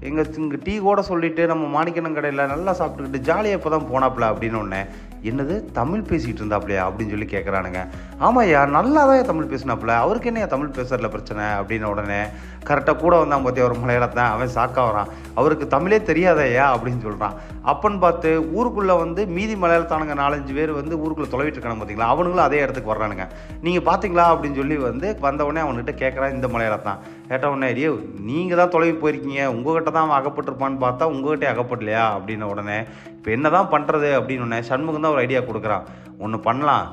இங்கே டீ கூட சொல்லிவிட்டு நம்ம மாணிக்கண்ணன் கடையில் நல்லா சாப்பிட்டுக்கிட்டு ஜாலியாக இப்போ தான் போனாப்புல அப்படின்னு ஒன்று. என்னது தமிழ் பேசிகிட்டு இருந்தாப்புலையா அப்படின்னு சொல்லி கேட்குறானுங்க. ஆமாய்யா, நல்லா தான் தமிழ் பேசினாப்புல, அவருக்கு என்னையா தமிழ் பேசுறதுல பிரச்சனை அப்படின்னு உடனே கரெக்டாக கூட வந்தான் பார்த்தியா ஒரு மலையாளத்தான், அவன் சாக்கா வரான், அவருக்கு தமிழே தெரியாதையா அப்படின்னு சொல்கிறான். அப்பன்னு பார்த்து ஊருக்குள்ளே வந்து மீதி மலையாளத்தானுங்க 4-5 பேர் வந்து ஊருக்குள்ளே தொலைவிட்டு இருக்கானு பார்த்தீங்களா, அவனுங்களும் அதே இடத்துக்கு வர்றானுங்க. நீங்கள் பார்த்தீங்களா அப்படின்னு சொல்லி வந்து வந்தவுடனே அவன்கிட்ட கேட்குறான் இந்த மலையாளத்தான். கேட்டவுடனே ஐயோ நீங்கள் தான் தொலைவி போயிருக்கீங்க, உங்கள்கிட்ட தான் அவன் அகப்பட்டிருப்பான்னு பார்த்தா உங்கள்கிட்டே அகப்படலையா அப்படின்ன உடனே இப்போ என்ன தான் பண்ணுறது அப்படின்னு ஒன்று சண்முகம் தான் ஒரு ஐடியா கொடுக்குறான். ஒன்று பண்ணலாம்,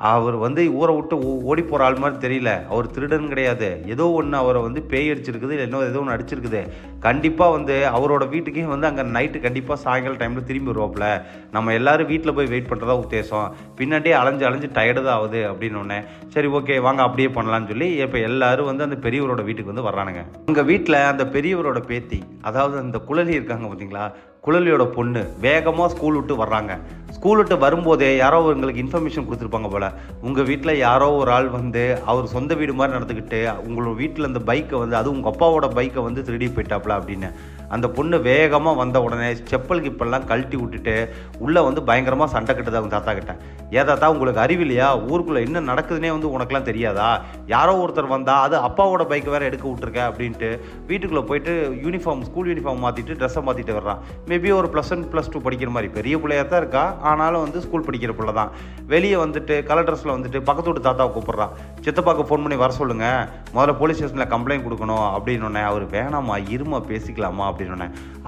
அவர் வந்து ஊரை விட்டு ஓடி போகிற ஆள் மாதிரி தெரியல, அவர் திருடன் கிடையாது, ஏதோ ஒன்று அவரை வந்து பேய் அடிச்சிருக்குது, இல்லை ஏதோ ஒன்று அடிச்சிருக்குது, கண்டிப்பாக வந்து அவரோட வீட்டுக்கே வந்து அங்கே நைட்டு கண்டிப்பாக சாயங்காலம் டைமில் திரும்பி வருவாப்புல, நம்ம எல்லோரும் வீட்டில் போய் வெயிட் பண்ணுறதா உத்தேசம், பின்னாடியே அலைஞ்சு டயர்டு தான் ஆகுது அப்படின்னு ஒன்று. சரி ஓகே வாங்க அப்படியே பண்ணலான்னு சொல்லி இப்போ எல்லோரும் வந்து அந்த பெரியவரோட வீட்டுக்கு வந்து வர்றானுங்க. உங்கள் வீட்டில் அந்த பெரியவரோட பேத்தி, அதாவது அந்த குழலி இருக்காங்க பார்த்தீங்களா, குழலியோட பொண்ணு வேகமாக ஸ்கூல் விட்டு வர்றாங்க. ஸ்கூல் விட்டு வரும்போதே யாரோ உங்களுக்கு இன்ஃபர்மேஷன் கொடுத்துருப்பாங்க போல், உங்கள் வீட்டில் யாரோ ஒரு ஆள் வந்து அவர் சொந்த வீடு மாதிரி நடந்துக்கிட்டு உங்களோட வீட்டில் அந்த பைக்கை வந்து, அது உங்கள் அப்பாவோட பைக்கை வந்து திருடி போயிட்டாப்புல அப்படின்னு. அந்த பொண்ணு வேகமாக வந்த உடனே செப்பல் கிப்பெல்லாம் கழட்டி விட்டுட்டு உள்ளே வந்து பயங்கரமாக சண்டை கட்டுது அவங்க தாத்தா கிட்ட. ஏதாத்தா உங்களுக்கு அறிவில்லையா, ஊருக்குள்ளே என்ன நடக்குதுன்னே வந்து உனக்குலாம் தெரியாதா, யாரோ ஒருத்தர் வந்தால் அது அப்பாவோட பைக்கை வேறு எடுக்க விட்டுருக்க அப்படின்ட்டு வீட்டுக்குள்ளே போயிட்டு யூனிஃபார்ம் ஸ்கூல் யூனிஃபார்ம் மாற்றிட்டு ட்ரெஸ்ஸை மாற்றிட்டு வர்றான். மேபி ஒரு +1 +2 படிக்கிற மாதிரி பெரிய பிள்ளையாக தான் இருக்கா, ஆனாலும் வந்து ஸ்கூல் படிக்கிற பிள்ளை தான். வெளியே வந்துட்டு கலர் ட்ரெஸ்ஸில் வந்துட்டு பக்கத்து வீட்டு தாத்தாவை கூப்பிட்றான். சித்தப்பாவுக்கு ஃபோன் பண்ணி வர சொல்லுங்கள், முதல்ல போலீஸ் ஸ்டேஷனில் கம்ப்ளைண்ட் கொடுக்கணும் அப்படின்னோடனே அவர் வேணாமா இருமா பேசிக்கலாமா அப்படின்னு.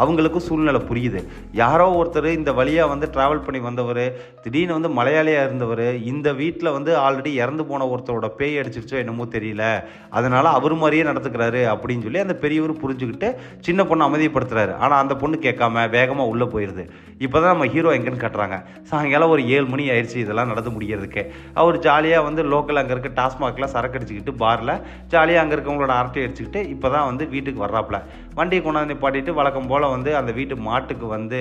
அவங்களுக்கும் சூழ்நிலை புரியுது, யாரோ ஒருத்தர் இந்த வழியாக வந்து ட்ராவல் பண்ணி வந்தவர், திடீர்னு வந்து மலையாளியாக இருந்தவர், இந்த வீட்டில் வந்து ஆல்ரெடி இறந்து போன ஒருத்தரோட பேய் அடிச்சிருச்சோ என்னமோ தெரியல, அதனால் அவர் மாதிரியே நடத்துக்கிறாரு அப்படின்னு சொல்லி அந்த பெரியவர் புரிஞ்சுக்கிட்டு சின்ன பொண்ணை அமைதிப்படுத்துறாரு. ஆனால் அந்த பொண்ணு கேட்காம வேகமாக உள்ளே போயிடுது. இப்போ தான் நம்ம ஹீரோ எங்கன்னு காட்டுறாங்க. சாயங்காலம் ஒரு 7 மணி ஆயிடுச்சு இதெல்லாம் நடந்து முடிகிறதுக்கு. அவர் ஜாலியாக வந்து லோக்கல் அங்கே இருக்க டாஸ்மாகில் சரக்கு அடிச்சுக்கிட்டு பாரில் ஜாலியாக அங்கே இருக்கவங்களோட அரட்டை அடிச்சுக்கிட்டு இப்போ தான் வந்து வீட்டுக்கு வர்றாப்புல. வண்டியை கொண்டாந்து நிப்பாட்டிட்டு வழக்கம் போல் வந்து அந்த வீட்டு மாட்டுக்கு வந்து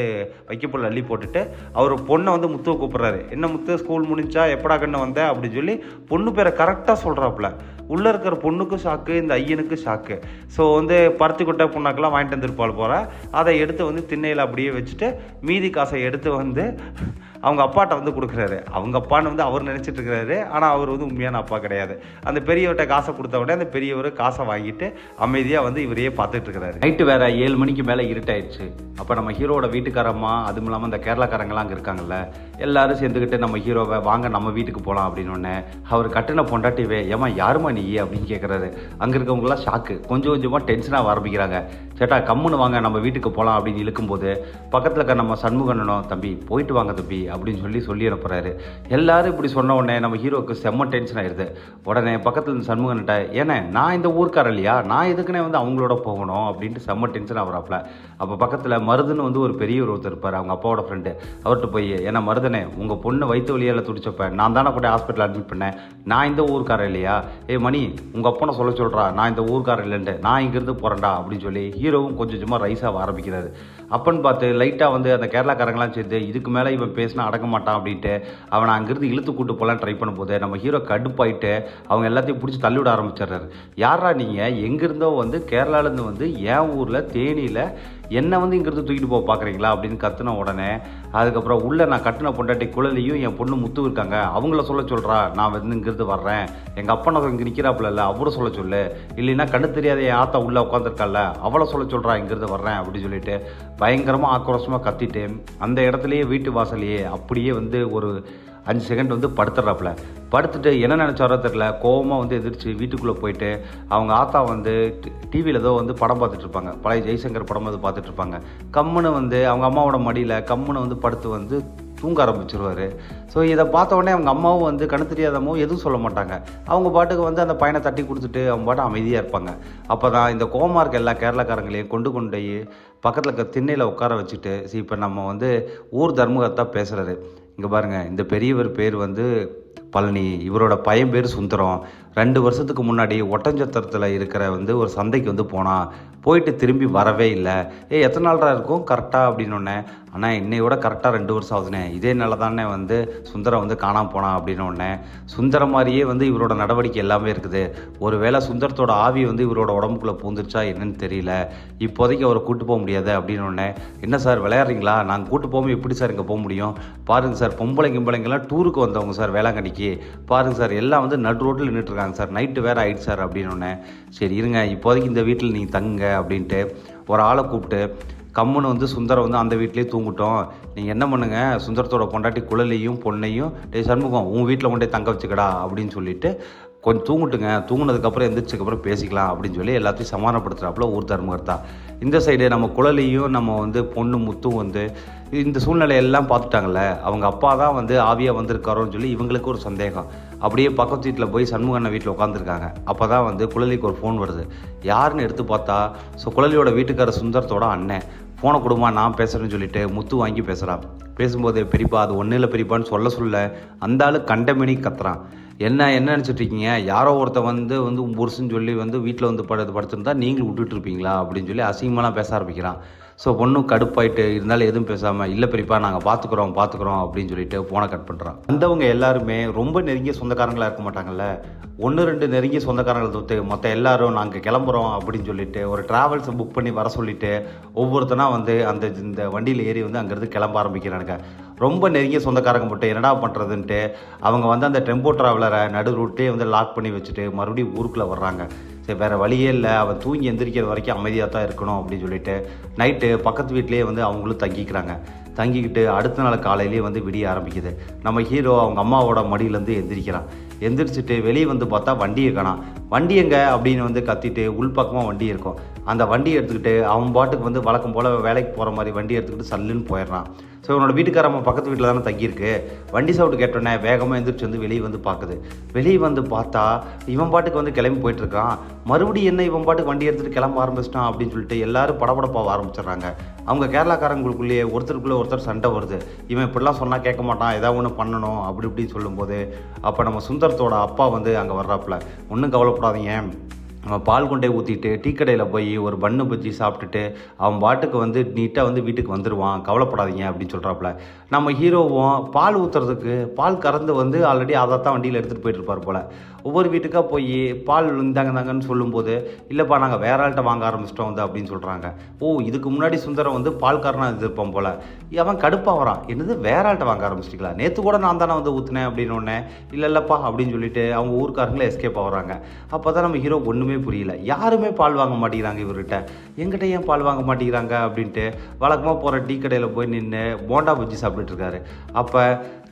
வைக்கப்புல் அள்ளி போட்டுட்டு அவர் பொண்ணை வந்து முத்துவை கூப்பிட்றாரு. என்ன முத்து ஸ்கூல் முடிஞ்சா எப்படா கண்ணு வந்த அப்படின்னு சொல்லி பொண்ணு பேரை கரெக்டாக சொல்கிறாப்புல. உள்ளே இருக்கிற பொண்ணுக்கும் ஷாக்கு, இந்த ஐயனுக்கும் ஷாக்கு. ஸோ வந்து பருத்தி கொட்டை புண்ணாக்கெல்லாம் வாங்கிட்டு வந்துருப்பாள் போகிற, அதை எடுத்து வந்து திண்ணையில் அப்படியே வச்சுட்டு மீதி காசை எடுத்து வந்து அவங்க அப்பாட்ட வந்து கொடுக்குறாரு. அவங்க அப்பான்னு வந்து அவர் நினச்சிட்டு இருக்கிறாரு, ஆனால் அவர் வந்து உண்மையான அப்பா கிடையாது. அந்த பெரியவர்கிட்ட காசை கொடுத்த உடனே அந்த பெரியவர் காசை வாங்கிட்டு அமைதியாக வந்து இவரையே பார்த்துட்டு இருக்கிறாரு. நைட்டு வேறு 7 மணிக்கு மேலே இருட்டாயிடுச்சு. அப்போ நம்ம ஹீரோட வீட்டுக்காரம்மா, அதுவும் இல்லாமல் அந்த கேரளாக்காரங்களாம் அங்கே இருக்காங்கல்ல, எல்லாரும் சேர்ந்துக்கிட்டு நம்ம ஹீரோவை வாங்க நம்ம வீட்டுக்கு போகலாம் அப்படின்னு அவர் கட்டின பொண்டாட்டிவே ஏமா யாருமா நீ அப்படின்னு கேட்குறாரு. அங்கே இருக்கவங்களாம் ஷாக்கு, கொஞ்சம் கொஞ்சமாக டென்ஷனாக ஆரம்பிக்கிறாங்க. சேட்டா கம்முன்னு வாங்க நம்ம வீட்டுக்கு போகலாம் அப்படின்னு இழுக்கும்போது பக்கத்தில் இருக்க நம்ம சண்முகண்ணனும் தம்பி போயிட்டு வாங்க தம்பி அப்படின்னு சொல்லி அனுப்புறாரு. எல்லாரும் இப்படி சொன்ன உடனே நம்ம ஹீரோவுக்கு செம்ம டென்ஷன் ஆயிடுது. உடனே பக்கத்தில் இந்த சண்முகன்கிட்ட ஏன்னா நான் இந்த ஊர்க்கார இல்லையா, நான் எதுக்குன்னே வந்து அவங்களோட போகணும் அப்படின்ட்டு செம்ம டென்ஷன் ஆகிறாப்புல. அப்போ பக்கத்தில் மருதுன்னு வந்து ஒரு பெரிய ஒருத்தர் இருப்பார், அவங்க அப்பாவோட ஃப்ரெண்டு. அவர்கிட்ட போய் ஏன்னா மருதனே உங்கள் பொண்ணு வயிற்று வலியால் துடிச்சப்ப நான் தானே கூட ஹாஸ்பிட்டல் அட்மிட் பண்ணேன், நான் இந்த ஊர்க்கார இல்லையா, மணி உங்கள் அப்பனை சொல்கிறா நான் இந்த ஊர்க்காரன் இல்லைன்ட்டு, நான் இங்கேருந்து போகிறேன்டா அப்படின்னு சொல்லி ஹீரோவும் கொஞ்சம் கொஞ்சமாக ரைஸாக ஆரம்பிக்கிறாரு. அப்பன்னு பார்த்து லைட்டாக வந்து அந்த கேரளாக்காரங்களாம் சேர்ந்து இதுக்கு மேலே இவன் பேசினா அடக்க மாட்டான் அப்படின்ட்டு அவனை அங்கேருந்து இழுத்து கூட்டு போகலாம் ட்ரை பண்ணும்போது நம்ம ஹீரோ கடுப்பாயிட்டு அவங்க எல்லாத்தையும் பிடிச்சி தள்ளிவிட ஆரம்பிச்சிடுறாரு. யாரா நீங்கள் எங்கேருந்தோ வந்து கேரளாலேருந்து வந்து என் ஊரில் தேனியில் என்னை வந்து இங்கேருந்து தூக்கிட்டு போக பார்க்குறீங்களா அப்படின்னு கத்துன உடனே அதுக்கப்புறம் உள்ளே நான் கட்டின பொண்டாட்டி குழலையும் என் பொண்ணு முத்து இருக்காங்க, அவங்கள சொல்கிறா நான் வந்து இங்கேருந்து வர்றேன், எங்கள் அப்பா இங்கே நிற்கிறாப்புல இல்லை அவரை சொல்ல சொல்லு, இல்லைன்னா கண்ணு தெரியாத என் ஆத்தா உள்ளே உட்காந்துருக்கால அவளை சொல்கிறா இங்கேருந்து வர்றேன் அப்படின்னு சொல்லிட்டு பயங்கரமாக ஆக்ரோஷமாக கத்திட்டு அந்த இடத்துலையே வீட்டு வாசலையே அப்படியே வந்து ஒரு 5 செகண்ட் வந்து படுத்துடுறாப்புல. படுத்துட்டு என்ன நினச்சாரோ தெரில, கோவமாக வந்து எதிர்த்து வீட்டுக்குள்ளே போயிட்டு அவங்க ஆத்தா வந்து டிவியில் ஏதோ வந்து படம் பார்த்துட்ருப்பாங்க, பழைய ஜெய்சங்கர் படம் வந்து பார்த்துட்ருப்பாங்க. கம்முன்னு வந்து அவங்க அம்மாவோட மடியில் கம்முன்னு வந்து படுத்து வந்து தூங்க ஆரம்பிச்சிருவார். ஸோ இதை பார்த்த உடனே அவங்க அம்மாவும் வந்து கண்ணு தெரியாதம்மாவும் எதுவும் சொல்ல மாட்டாங்க, அவங்க பாட்டுக்கு வந்து அந்த பையனை தட்டி கொடுத்துட்டு அவங்க பாட்டு அமைதியாக இருப்பாங்க. அப்போ தான் இந்த கோவமாக இருக்க எல்லா கேரளாக்காரங்களையும் கொண்டு போய் பக்கத்தில் இருக்க திண்ணையில் உட்கார வச்சுட்டு இப்போ நம்ம வந்து ஊர் தர்மகர்த்தா பேசுகிறாரு. இங்கே பாருங்கள், இந்த பெரியவர் பேர் வந்து பழனி. இவரோட பையன் பேர் சுந்தரம். 2 வருஷத்துக்கு முன்னாடி ஒட்டஞ்சத்திரத்தில் இருக்கிற ஒரு சந்தைக்கு போனான். போயிட்டு திரும்பி வரவே இல்லை. எத்தனை நாள்ரா இருக்கும் கரெக்டாக அப்படின்னோடனே, ஆனால் என்னையோட கரெக்டாக 2 வருஷம் ஆகுதுண்ணே. இதே நாள் தானே சுந்தரம் காணாமல் போனான் அப்படின்னோடனே, சுந்தரம் மாதிரியே இவரோட நடவடிக்கை எல்லாமே இருக்குது. ஒரு வேளை சுந்தரத்தோட ஆவி இவரோட உடம்புக்குள்ளே பூந்துருச்சா என்னன்னு தெரியல. இப்போதைக்கு அவரை கூட்டு போக முடியாது அப்படின்னோடனே, என்ன சார் விளையாடுறீங்களா? நாங்கள் கூட்டு போகாமல் எப்படி சார் இங்கே போக முடியும்? பாருங்கள் சார், பொம்பளைங்கெல்லாம் டூருக்கு வந்தவங்க சார் வேளாங்கண்ணிக்கு. பாருங்கள் சார், எல்லாம் நடு ரோட்டில் நின்றுட்டுருக்காங்க சார். நைட்டு வேறு ஆயிடுச்சு சார் அப்படின்னோடனே, சரி இருங்க இப்போதைக்கு இந்த வீட்டில் நீங்கள் தங்குங்க அப்படின்ட்டு ஒரு ஆளை கூப்பிட்டு கம்முன்னு சுந்தரம் அந்த வீட்லேயே தூங்கிட்டோம். நீங்கள் என்ன பண்ணுங்க, சுந்தரத்தோட பொண்டாட்டி குழலையும் பொண்ணையும் சண்முகம் உன் வீட்டில் கொண்டே தங்க வச்சுக்கடா அப்படின்னு சொல்லிட்டு கொஞ்சம் தூங்கிட்டுங்க, தூங்கினதுக்கப்புறம் எந்திரிச்சதுக்கப்புறம் பேசிக்கலாம் அப்படின்னு சொல்லி எல்லாத்தையும் சமாதானப்படுத்துகிறாப்புல ஊர் தர்மகர்த்தா. இந்த சைடு நம்ம குழலையும் நம்ம பொண்ணு முத்தும் இந்த சூழ்நிலையெல்லாம் பார்த்துட்டாங்கல்ல. அவங்க அப்பா தான் ஆவியாக வந்திருக்காரோன்னு சொல்லி இவங்களுக்கு ஒரு சந்தேகம். அப்படியே பக்கத்து வீட்டில் போய் சண்முகண்ண வீட்டில் உட்காந்துருக்காங்க. அப்போ தான் குழலிக்கு ஒரு ஃபோன் வருது. யாருன்னு எடுத்து பார்த்தா குழலியோட வீட்டுக்கார சுந்தரத்தோட அண்ணன். ஃபோனை கொடுமா நான் பேசுகிறேன்னு சொல்லிட்டு முத்து வாங்கி பேசுகிறான். பேசும்போது பெரியப்பா அது ஒன்றும் இல்லை பெரியப்பான்னு சொல்ல அந்த ஆள் கண்டமேனி கத்துறான். என்ன நினச்சிட்ருக்கீங்க? யாரோ ஒருத்தன் உன் புருஷன்னு சொல்லி வீட்டில் படுத்துருந்தா நீங்களும் விட்டுட்ருப்பீங்களா அப்படின்னு சொல்லி அசிங்கமாலாம் பேச ஆரம்பிக்கிறான். ஸோ பொண்ணும் கடுப்பாயிட்டு இருந்தாலும் எதுவும் பேசாமல், இல்லை பெரியப்பா நாங்கள் பார்த்துக்குறோம் அப்படின்னு சொல்லிட்டு ஃபோனை கட் பண்ணுறான். வந்தவங்க எல்லாருமே ரொம்ப நெருங்கிய சொந்தக்காரங்களாக இருக்க மாட்டாங்கல்ல. 1-2 நெருங்கிய சொந்தக்காரங்களை தொட்டு மொத்தம் எல்லாரும் நாங்கள் கிளம்புறோம் அப்படின்னு சொல்லிட்டு ஒரு ட்ராவல்ஸை புக் பண்ணி வர சொல்லிவிட்டு ஒவ்வொருத்தனா இந்த வண்டியில் ஏறி அங்கேருந்து கிளம்ப ஆரம்பிக்கிறானுங்க. ரொம்ப நெருங்கிய சொந்தக்காரங்க மட்டும் என்னடா பண்ணுறதுன்ட்டு அவங்க அந்த டெம்போ ட்ராவலரை நடு ரூட்லேயே லாக் பண்ணி வச்சுட்டு மறுபடியும் ஊருக்குள்ளே வர்றாங்க. சரி வேறு வழியே இல்லை, அவன் தூங்கி எந்திரிக்கிற வரைக்கும் அமைதியாக தான் இருக்கணும் அப்படின்னு சொல்லிட்டு நைட்டு பக்கத்து வீட்லேயே அவங்களும் தங்கிக்கிறாங்க. தங்கிக்கிட்டு அடுத்த நாள் காலையிலேயே விடிய ஆரம்பிக்குது. நம்ம ஹீரோ அவங்க அம்மாவோட மடியிலேருந்து எந்திரிக்கிறான். எந்திரிச்சிட்டு வெளியே பார்த்தா வண்டியை காணாம். வண்டி எங்கே அப்படின்னு கத்திட்டு உள்பக்கமாக வண்டி இருக்கும். அந்த வண்டியை எடுத்துக்கிட்டு அவன் பாட்டுக்கு வழக்கம் போல் வேலைக்கு போகிற மாதிரி வண்டி எடுத்துக்கிட்டு சல்லுன்னு போயிடுறான். ஸோ இவனோட வீட்டுக்காரம்மா பக்கத்து வீட்டில் தானே தங்கியிருக்கு. வண்டி சவுண்டு கேட்டோன்னே வேகமாக எந்திரிச்சு வெளியே பார்க்குது. வெளியே பார்த்தா இவன் பாட்டுக்கு கிளம்பி போயிட்டுருக்கான். மறுபடியும் என்ன இவன் பாட்டுக்கு வண்டி எடுத்துகிட்டு கிளம்ப ஆரம்பிச்சிட்டான் அப்படின்னு சொல்லிட்டு எல்லாரும் படபடப்பாக ஆரம்பிச்சிடுறாங்க. அவங்க கேரளாக்காரங்களுக்குள்ளேயே ஒருத்தருக்குள்ளே ஒருத்தர் சண்டை வருது. இவன் இப்படிலாம் சொன்னால் கேட்க மாட்டான், ஏதாவது ஒன்று பண்ணணும் அப்படி இப்படின்னு சொல்லும்போது அப்போ நம்ம சுந்தரத்தோட அப்பா அங்கே வர்றாப்புல. ஒன்றும் கவலைப்படாதீங்க, அவன் பால் கொண்டே ஊற்றிட்டு டீ கடையில் போய் ஒரு பன்னு பஜ்ஜி சாப்பிட்டுட்டு அவன் பாட்டுக்கு நீட்டாக வீட்டுக்கு வந்துடுவான், கவலைப்படாதீங்க அப்படின்னு சொல்கிறாப்புல. நம்ம ஹீரோவும் பால் ஊற்றுறதுக்கு பால் கறந்து ஆல்ரெடி அதை தான் வண்டியில் எடுத்துகிட்டு போயிட்டுருப்பார் போல். ஒவ்வொரு வீட்டுக்காக போய் பால் தாங்கன்னு சொல்லும்போது, இல்லைப்பா நாங்கள் வேற ஆள்கிட்ட வாங்க ஆரம்பிச்சிட்டோம் அப்படின்னு சொல்கிறாங்க. ஓ இதுக்கு முன்னாடி சுந்தரம் பால்காரனாக இருந்திருப்பான் போல். அவன் கடுப்பாக வரான். என்னது வேற ஆள்கிட்ட வாங்க ஆரம்பிச்சிட்டிங்களா? நேற்று கூட நான் தானே ஊற்றுனேன் அப்படின்னு ஒன்னே. இல்லைப்பா அப்படின்னு சொல்லிட்டு அவங்க ஊருக்காரங்களே எஸ்கேப் ஆகுறாங்க. அப்போ தான் நம்ம ஹீரோ ஒன்றுமே புரியல. யாருமே பால் வாங்க மாட்டேங்கிறாங்க இவர்கிட்ட. எங்கிட்ட ஏன் பால் வாங்க மாட்டேங்கிறாங்க அப்படின்ட்டு வழக்கமாக போகிற டீ கடையில் போய் நின்று போண்டா பஜ்ஜி சாப்பிட்டுட்டு இருக்காரு. அப்போ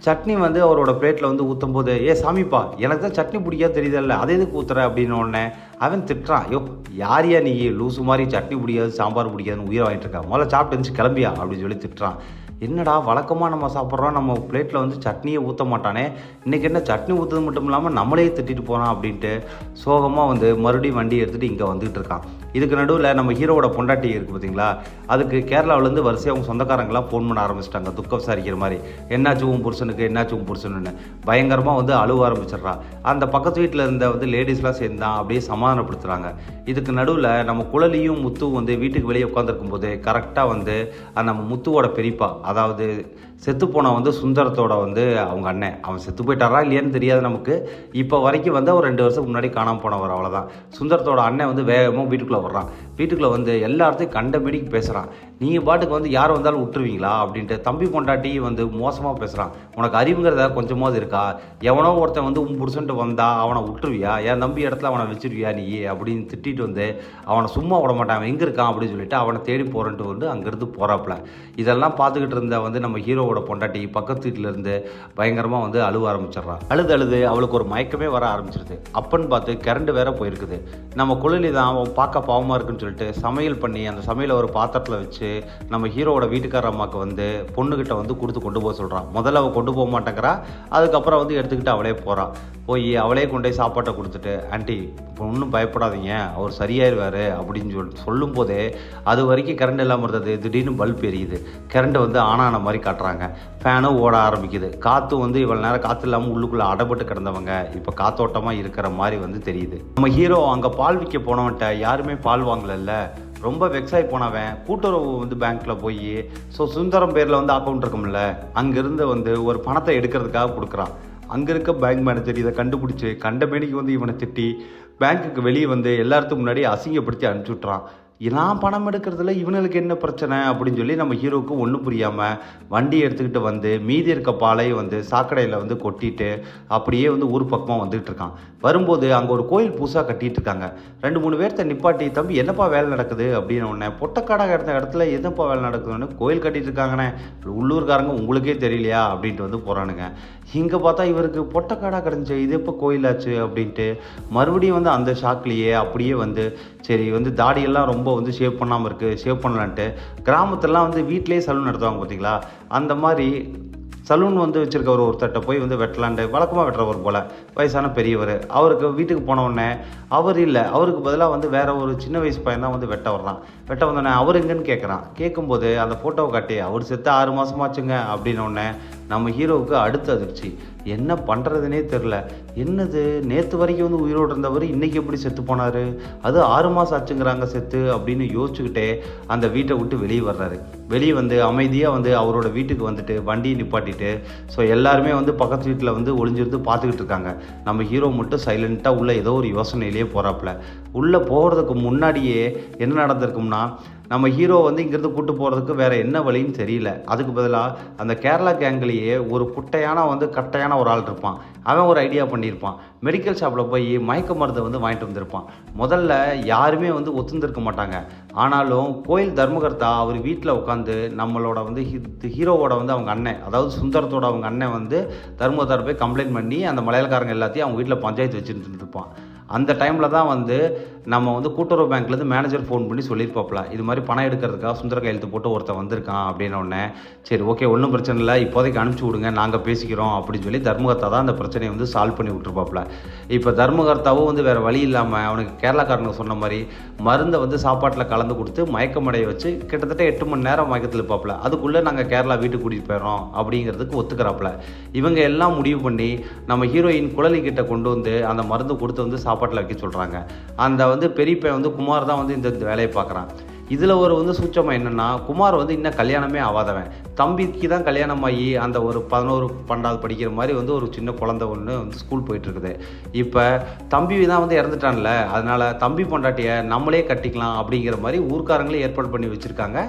சட்னி அவரோட பிளேட்டில் ஊற்றும் போது, சாமிப்பா எனக்கு தான் சட்னி பிடிக்காது தெரியுதல்ல, அதை எதுக்கு ஊற்றுற அப்படின்னு உடனே அவன் திட்டுறான். ஐயோ யாரையா நீ லூசு மாதிரி சட்னி பிடிக்காது சாம்பார் பிடிக்காதுன்னு உயிரை வாங்கிட்டு இருக்கா, முதல்ல சாப்பிட்டு இருந்துச்சு கிளம்பியா அப்படின்னு சொல்லி திட்டுறான். என்னடா வழக்கமாக நம்ம சாப்பிட்றோம், நம்ம பிளேட்டில் சட்னியை ஊற்ற மாட்டானே, இன்றைக்கி என்ன சட்னி ஊற்றுறது மட்டும் இல்லாமல் நம்மளே திட்டிட்டு போகிறான் அப்படின்ட்டு சோகமாக மறுபடியும் வண்டி எடுத்துகிட்டு இங்கே வந்துகிட்டு இருக்கான். இதுக்கு நடுவில் நம்ம ஹீரோவோட பொண்டாட்டி இருக்குது பார்த்தீங்களா, அதுக்கு கேரளாவிலேருந்து வரிசையாக அவங்க சொந்தக்காரங்களாம் ஃபோன் பண்ண ஆரம்பிச்சிட்டாங்க துக்கம் விசாரிக்கிற மாதிரி. என்னாச்சு உன் புருஷனுக்கு, என்னாச்சு உன் புருஷனுன்னு பயங்கரமாக அழுவ ஆரம்பிச்சிடுறான். அந்த பக்கத்து வீட்டில் இருந்த லேடிஸ்லாம் சேர்ந்தான் அப்படியே சமாதானப்படுத்துகிறாங்க. இதுக்கு நடுவில் நம்ம குழலியும் முத்துவும் வீட்டுக்கு வெளியே உட்காந்துருக்கும் போது கரெக்டாக நம்ம முத்துவோட பெரியப்பா, அதாவது செத்துப்போன சுந்தரத்தோட அவங்க அண்ணன், அவன் செத்து போயிட்டாரா இல்லையான்னு தெரியாது நமக்கு. இப்போ வரைக்கும் ஒரு 2 வருஷத்துக்கு முன்னாடி காணாமல் போனவர், அவ்வளோதான். சுந்தரத்தோட அண்ணன் வேகமாக வீட்டுக்குள்ளே வர்றான். வீட்டுக்குள்ளே எல்லா இடத்தையும் கண்டபடிக்கு பேசுகிறான். நீங்கள் பாட்டுக்கு யார் வந்தாலும் விட்டுருவீங்களா அப்படின்ட்டு. தம்பி பொண்டாட்டி மோசமாக பேசுகிறான். உனக்கு அறிவுங்கிறத கொஞ்சமாவது இருக்கா? எவனோ ஒருத்தன் உன் புருஷன்ட்டு வந்தா அவனை விட்டுருவியா? என் தம்பி இடத்துல அவனை வச்சிருவியா நீ அப்படின்னு திட்டிட்டு அவனை சும்மா விட மாட்டான், அவன் எங்கே இருக்கான் அப்படின்னு சொல்லிட்டு அவனை தேடி போகிறன்ட்டு அங்கேருந்து போகிறாப்புல. இதெல்லாம் பார்த்துக்கிட்டு இருந்த நம்ம ஹீரோவோட பொண்டாட்டி பக்கத்து வீட்டிலேருந்து பயங்கரமாக அழுவ ஆரம்பிச்சிட்றான். அழுது அவளுக்கு ஒரு மயக்கமே வர ஆரம்பிச்சிருது. அப்பன்னு பார்த்து கரண்ட் வேற போயிருக்குது. நம்ம குழலி தான் அவன் பார்க்க பாவமாக இருக்குன்னு சொல்லிட்டு சமையல் பண்ணி அந்த சமையலை ஒரு பாத்திரத்தில் வச்சு வச்சு நம்ம ஹீரோவோட வீட்டுக்கார அம்மாவுக்கு வந்து பொண்ணுக்கிட்ட வந்து கொடுத்து கொண்டு போக சொல்கிறான். முதல்ல அவள் கொண்டு போக மாட்டேங்கிறா, அதுக்கப்புறம் வந்து எடுத்துக்கிட்டு அவளே போகிறான். போய் அவளே கொண்டு போய் சாப்பாட்டை கொடுத்துட்டு, ஆண்டி இப்போ ஒன்றும் பயப்படாதீங்க, அவர் சரியாயிருவார் அப்படின்னு சொல்லும் போதே அது வரைக்கும் கரண்ட் இல்லாமல் இருந்தது. திடீர்னு பல்ப் எரியுது, கரண்ட் வந்து ஆனான மாதிரி காட்டுறாங்க, ஃபேனும் ஓட ஆரம்பிக்குது. காற்று வந்து இவ்வளோ நேரம் காற்று இல்லாமல் உள்ளுக்குள்ளே அடைபட்டு கிடந்தவங்க இப்போ காத்தோட்டமாக இருக்கிற மாதிரி வந்து தெரியுது. நம்ம ஹீரோ அங்கே பால் விற்க போனவன்ட்ட யாருமே பால் வாங்கலைல்ல, ரொம்ப வெக்ஸாகி போனவன் கூட்டுறவு வந்து பேங்க்கில் போய் சுந்தரம் பேரில் வந்து அக்கௌண்ட் இருக்கும்ல, அங்கேருந்து வந்து ஒரு பணத்தை எடுக்கிறதுக்காக கொடுக்குறான். அங்கே இருக்க பேங்க் மேனேஜர் இதை கண்டுபிடிச்சி கண்ட மேனிக்கு வந்து இவனை திட்டி பேங்க்குக்கு வெளியே வந்து எல்லாத்துக்கும் முன்னாடி அசிங்கப்படுத்தி அனுப்பிச்சி விட்றான். நான் பணம் எடுக்கிறதுல இவனுக்கு என்ன பிரச்சனை அப்படின்னு சொல்லி நம்ம ஹீரோவுக்கு ஒன்றும் புரியாமல் வண்டி எடுத்துக்கிட்டு வந்து மீதி இருக்க பாலை வந்து சாக்கடையில் வந்து கொட்டிட்டு அப்படியே வந்து ஊர் பக்கமாக வந்துகிட்டு இருக்கான். வரும்போது அங்கே ஒரு கோயில் புதுசாக கட்டிகிட்டு இருக்காங்க. 2-3 பேர்த்த நிப்பாட்டி, தம்பி என்னப்பா வேலை நடக்குது அப்படின்னு உடனே, பொட்டக்காடாக இருந்த இடத்துல என்னப்பா வேலை நடக்குதுன்னு, கோயில் கட்டிகிட்டு இருக்காங்கண்ணே, உள்ளூர்காரங்க உங்களுக்கே தெரியலையா அப்படின்ட்டு வந்து போகிறானுங்க. இங்கே பார்த்தா இவருக்கு பொட்டக்காடாக கிடந்துச்சு, இது எப்போ கோயிலாச்சு அப்படின்ட்டு மறுபடியும் வந்து அந்த ஷாக்லேயே அப்படியே வந்து சரி வந்து தாடியெல்லாம் ரொம்ப வந்து ஷேவ் பண்ணாமல் இருக்குது, ஷேவ் பண்ணலான்ட்டு கிராமத்துலலாம் வந்து வீட்டிலேயே சலூன் நடத்துவாங்க பார்த்தீங்களா, அந்த மாதிரி சலூன் வந்து வச்சுருக்கவர் ஒருத்தட்ட போய் வந்து வெட்டலான்ட்டு, வழக்கமாக வெட்டுறவர் போல் வயசான பெரியவர். அவருக்கு வீட்டுக்கு போனவுடனே அவர் இல்லை, அவருக்கு பதிலாக வந்து வேறு ஒரு சின்ன வயசு பையன் தான் வந்து வெட்ட வர்றான். வெட்ட வந்தோடனே அவர் எங்கன்னு கேட்குறான். கேட்கும்போது அந்த ஃபோட்டோவை காட்டி, அவர் செத்து 6 மாதமாச்சுங்க அப்படின்னோடனே நம்ம ஹீரோவுக்கு அடுத்த அதிர்ச்சி. என்ன பண்ணுறதுனே தெரில. என்னது, நேற்று வரைக்கும் வந்து உயிரோடு இருந்தவர் இன்றைக்கி எப்படி செத்து போனார், அது 6 மாதம் ஆச்சுங்கிறாங்க செத்து அப்படின்னு யோசிச்சுக்கிட்டே அந்த வீட்டை விட்டு வெளியே வர்றாரு. வெளியே வந்து அமைதியாக வந்து அவரோட வீட்டுக்கு வந்துட்டு வண்டியை நிப்பாட்டிட்டு எல்லாருமே வந்து பக்கத்து வீட்டில் வந்து ஒளிஞ்சிருந்து பார்த்துக்கிட்டு இருக்காங்க. நம்ம ஹீரோ மட்டும் சைலண்ட்டாக உள்ள ஏதோ ஒரு யோசனையிலேயே போகிறாப்புல. உள்ளே போகிறதுக்கு முன்னாடியே என்ன நடந்திருக்கும்னா, நம்ம ஹீரோ வந்து இங்கேருந்து கூட்டு போகிறதுக்கு வேறு என்ன வழின்னு தெரியல. அதுக்கு பதிலாக அந்த கேரளா கேங்கிலேயே ஒரு குட்டையான வந்து கட்டையான ஒரு ஆள் இருப்பான். அவன் ஒரு ஐடியா பண்ணியிருப்பான். மெடிக்கல் ஷாப்பில் போய் மயக்க மருந்தை வந்து வாங்கிட்டு வந்திருப்பான். முதல்ல யாருமே வந்து ஒத்துந்திருக்க மாட்டாங்க. ஆனாலும் கோயில் தர்மகர்த்தா அவர் வீட்டில் உட்காந்து நம்மளோட வந்து ஹீரோவோட வந்து அவங்க அண்ணன், அதாவது சுந்தரத்தோட அவங்க அண்ணன் வந்து தர்மகர்த்தாரை போய் கம்ப்ளைண்ட் பண்ணி அந்த மலையாளக்காரங்க எல்லாத்தையும் அவங்க வீட்டில் பஞ்சாயத்து வச்சுட்டு இருப்பான். அந்த டைமில் தான் வந்து நம்ம வந்து கூட்டுறவு பேங்க்லேருந்து மேனேஜர் ஃபோன் பண்ணி சொல்லியிருப்பாப்ல, இது மாதிரி பணம் எடுக்கிறதுக்காக சுந்தர கையெழுத்து போட்டு ஒருத்தன் வந்திருக்கான் அப்படின்னோடனே, சரி ஓகே ஒன்றும் பிரச்சனை இல்லை, இப்போதைக்கு அனுப்பிச்சி விடுங்க, நாங்கள் பேசிக்கிறோம் அப்படின்னு சொல்லி தர்மகர்த்தா தான் அந்த பிரச்சனையை வந்து சால்வ் பண்ணி விட்டுருப்பாப்ல. இப்போ தர்மகர்த்தாவும் வந்து வேறு வழி இல்லாமல் அவனுக்கு கேரளாக்காரனுக்கு சொன்ன மாதிரி மருந்தை வந்து சாப்பாட்டில் கலந்து கொடுத்து மயக்கமடைய வச்சு கிட்டத்தட்ட 8 மணி நேரம் மயக்கத்தில் இருப்பாப்ல. அதுக்குள்ளே நாங்கள் கேரளா வீட்டுக்கு கூட்டிகிட்டு போயிடறோம் அப்படிங்கிறதுக்கு ஒத்துக்கிறாப்புல. இவங்க எல்லாம் முடிவு பண்ணி நம்ம ஹீரோயின் குழலி கிட்ட கொண்டு வந்து அந்த மருந்து கொடுத்து வந்து சாப்பாட்டில் வைக்க சொல்கிறாங்க. அந்த வந்து பெரிய பையன் வந்து குமார் தான் வந்து இந்த வேலையை பார்க்குறான். இதில் ஒரு வந்து சூட்சமாக என்னென்னா, குமார் வந்து இன்னும் கல்யாணமே ஆகாதவன். தம்பிக்கு தான் கல்யாணம் ஆகி அந்த ஒரு 11-12 படிக்கிற மாதிரி வந்து ஒரு சின்ன குழந்தை ஒன்று வந்து ஸ்கூல் போயிட்டுருக்குது. இப்போ தம்பி தான் வந்து இறந்துட்டான்ல, அதனால் தம்பி பொண்டாட்டியை நம்மளே கட்டிக்கலாம் அப்படிங்கிற மாதிரி ஊர்க்காரங்களே ஏற்பாடு பண்ணி வச்சுருக்காங்க.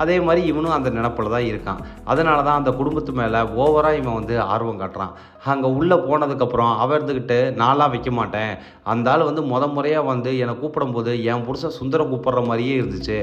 அதே மாதிரி இவனும் அந்த நினப்பில் தான் இருக்கான். அதனால தான் அந்த குடும்பத்து மேலே ஓவராக இவன் வந்து ஆர்வம் காட்டுறான். அங்கே உள்ளே போனதுக்கப்புறம் அவன் இருந்துக்கிட்டு நான்லாம் வைக்க மாட்டேன், அந்த ஆள் வந்து முறையாக வந்து என்னை கூப்பிடும்போது என் புருஷன் சுந்தரம் கூப்பிட்ற மாதிரியே இருந்துச்சு,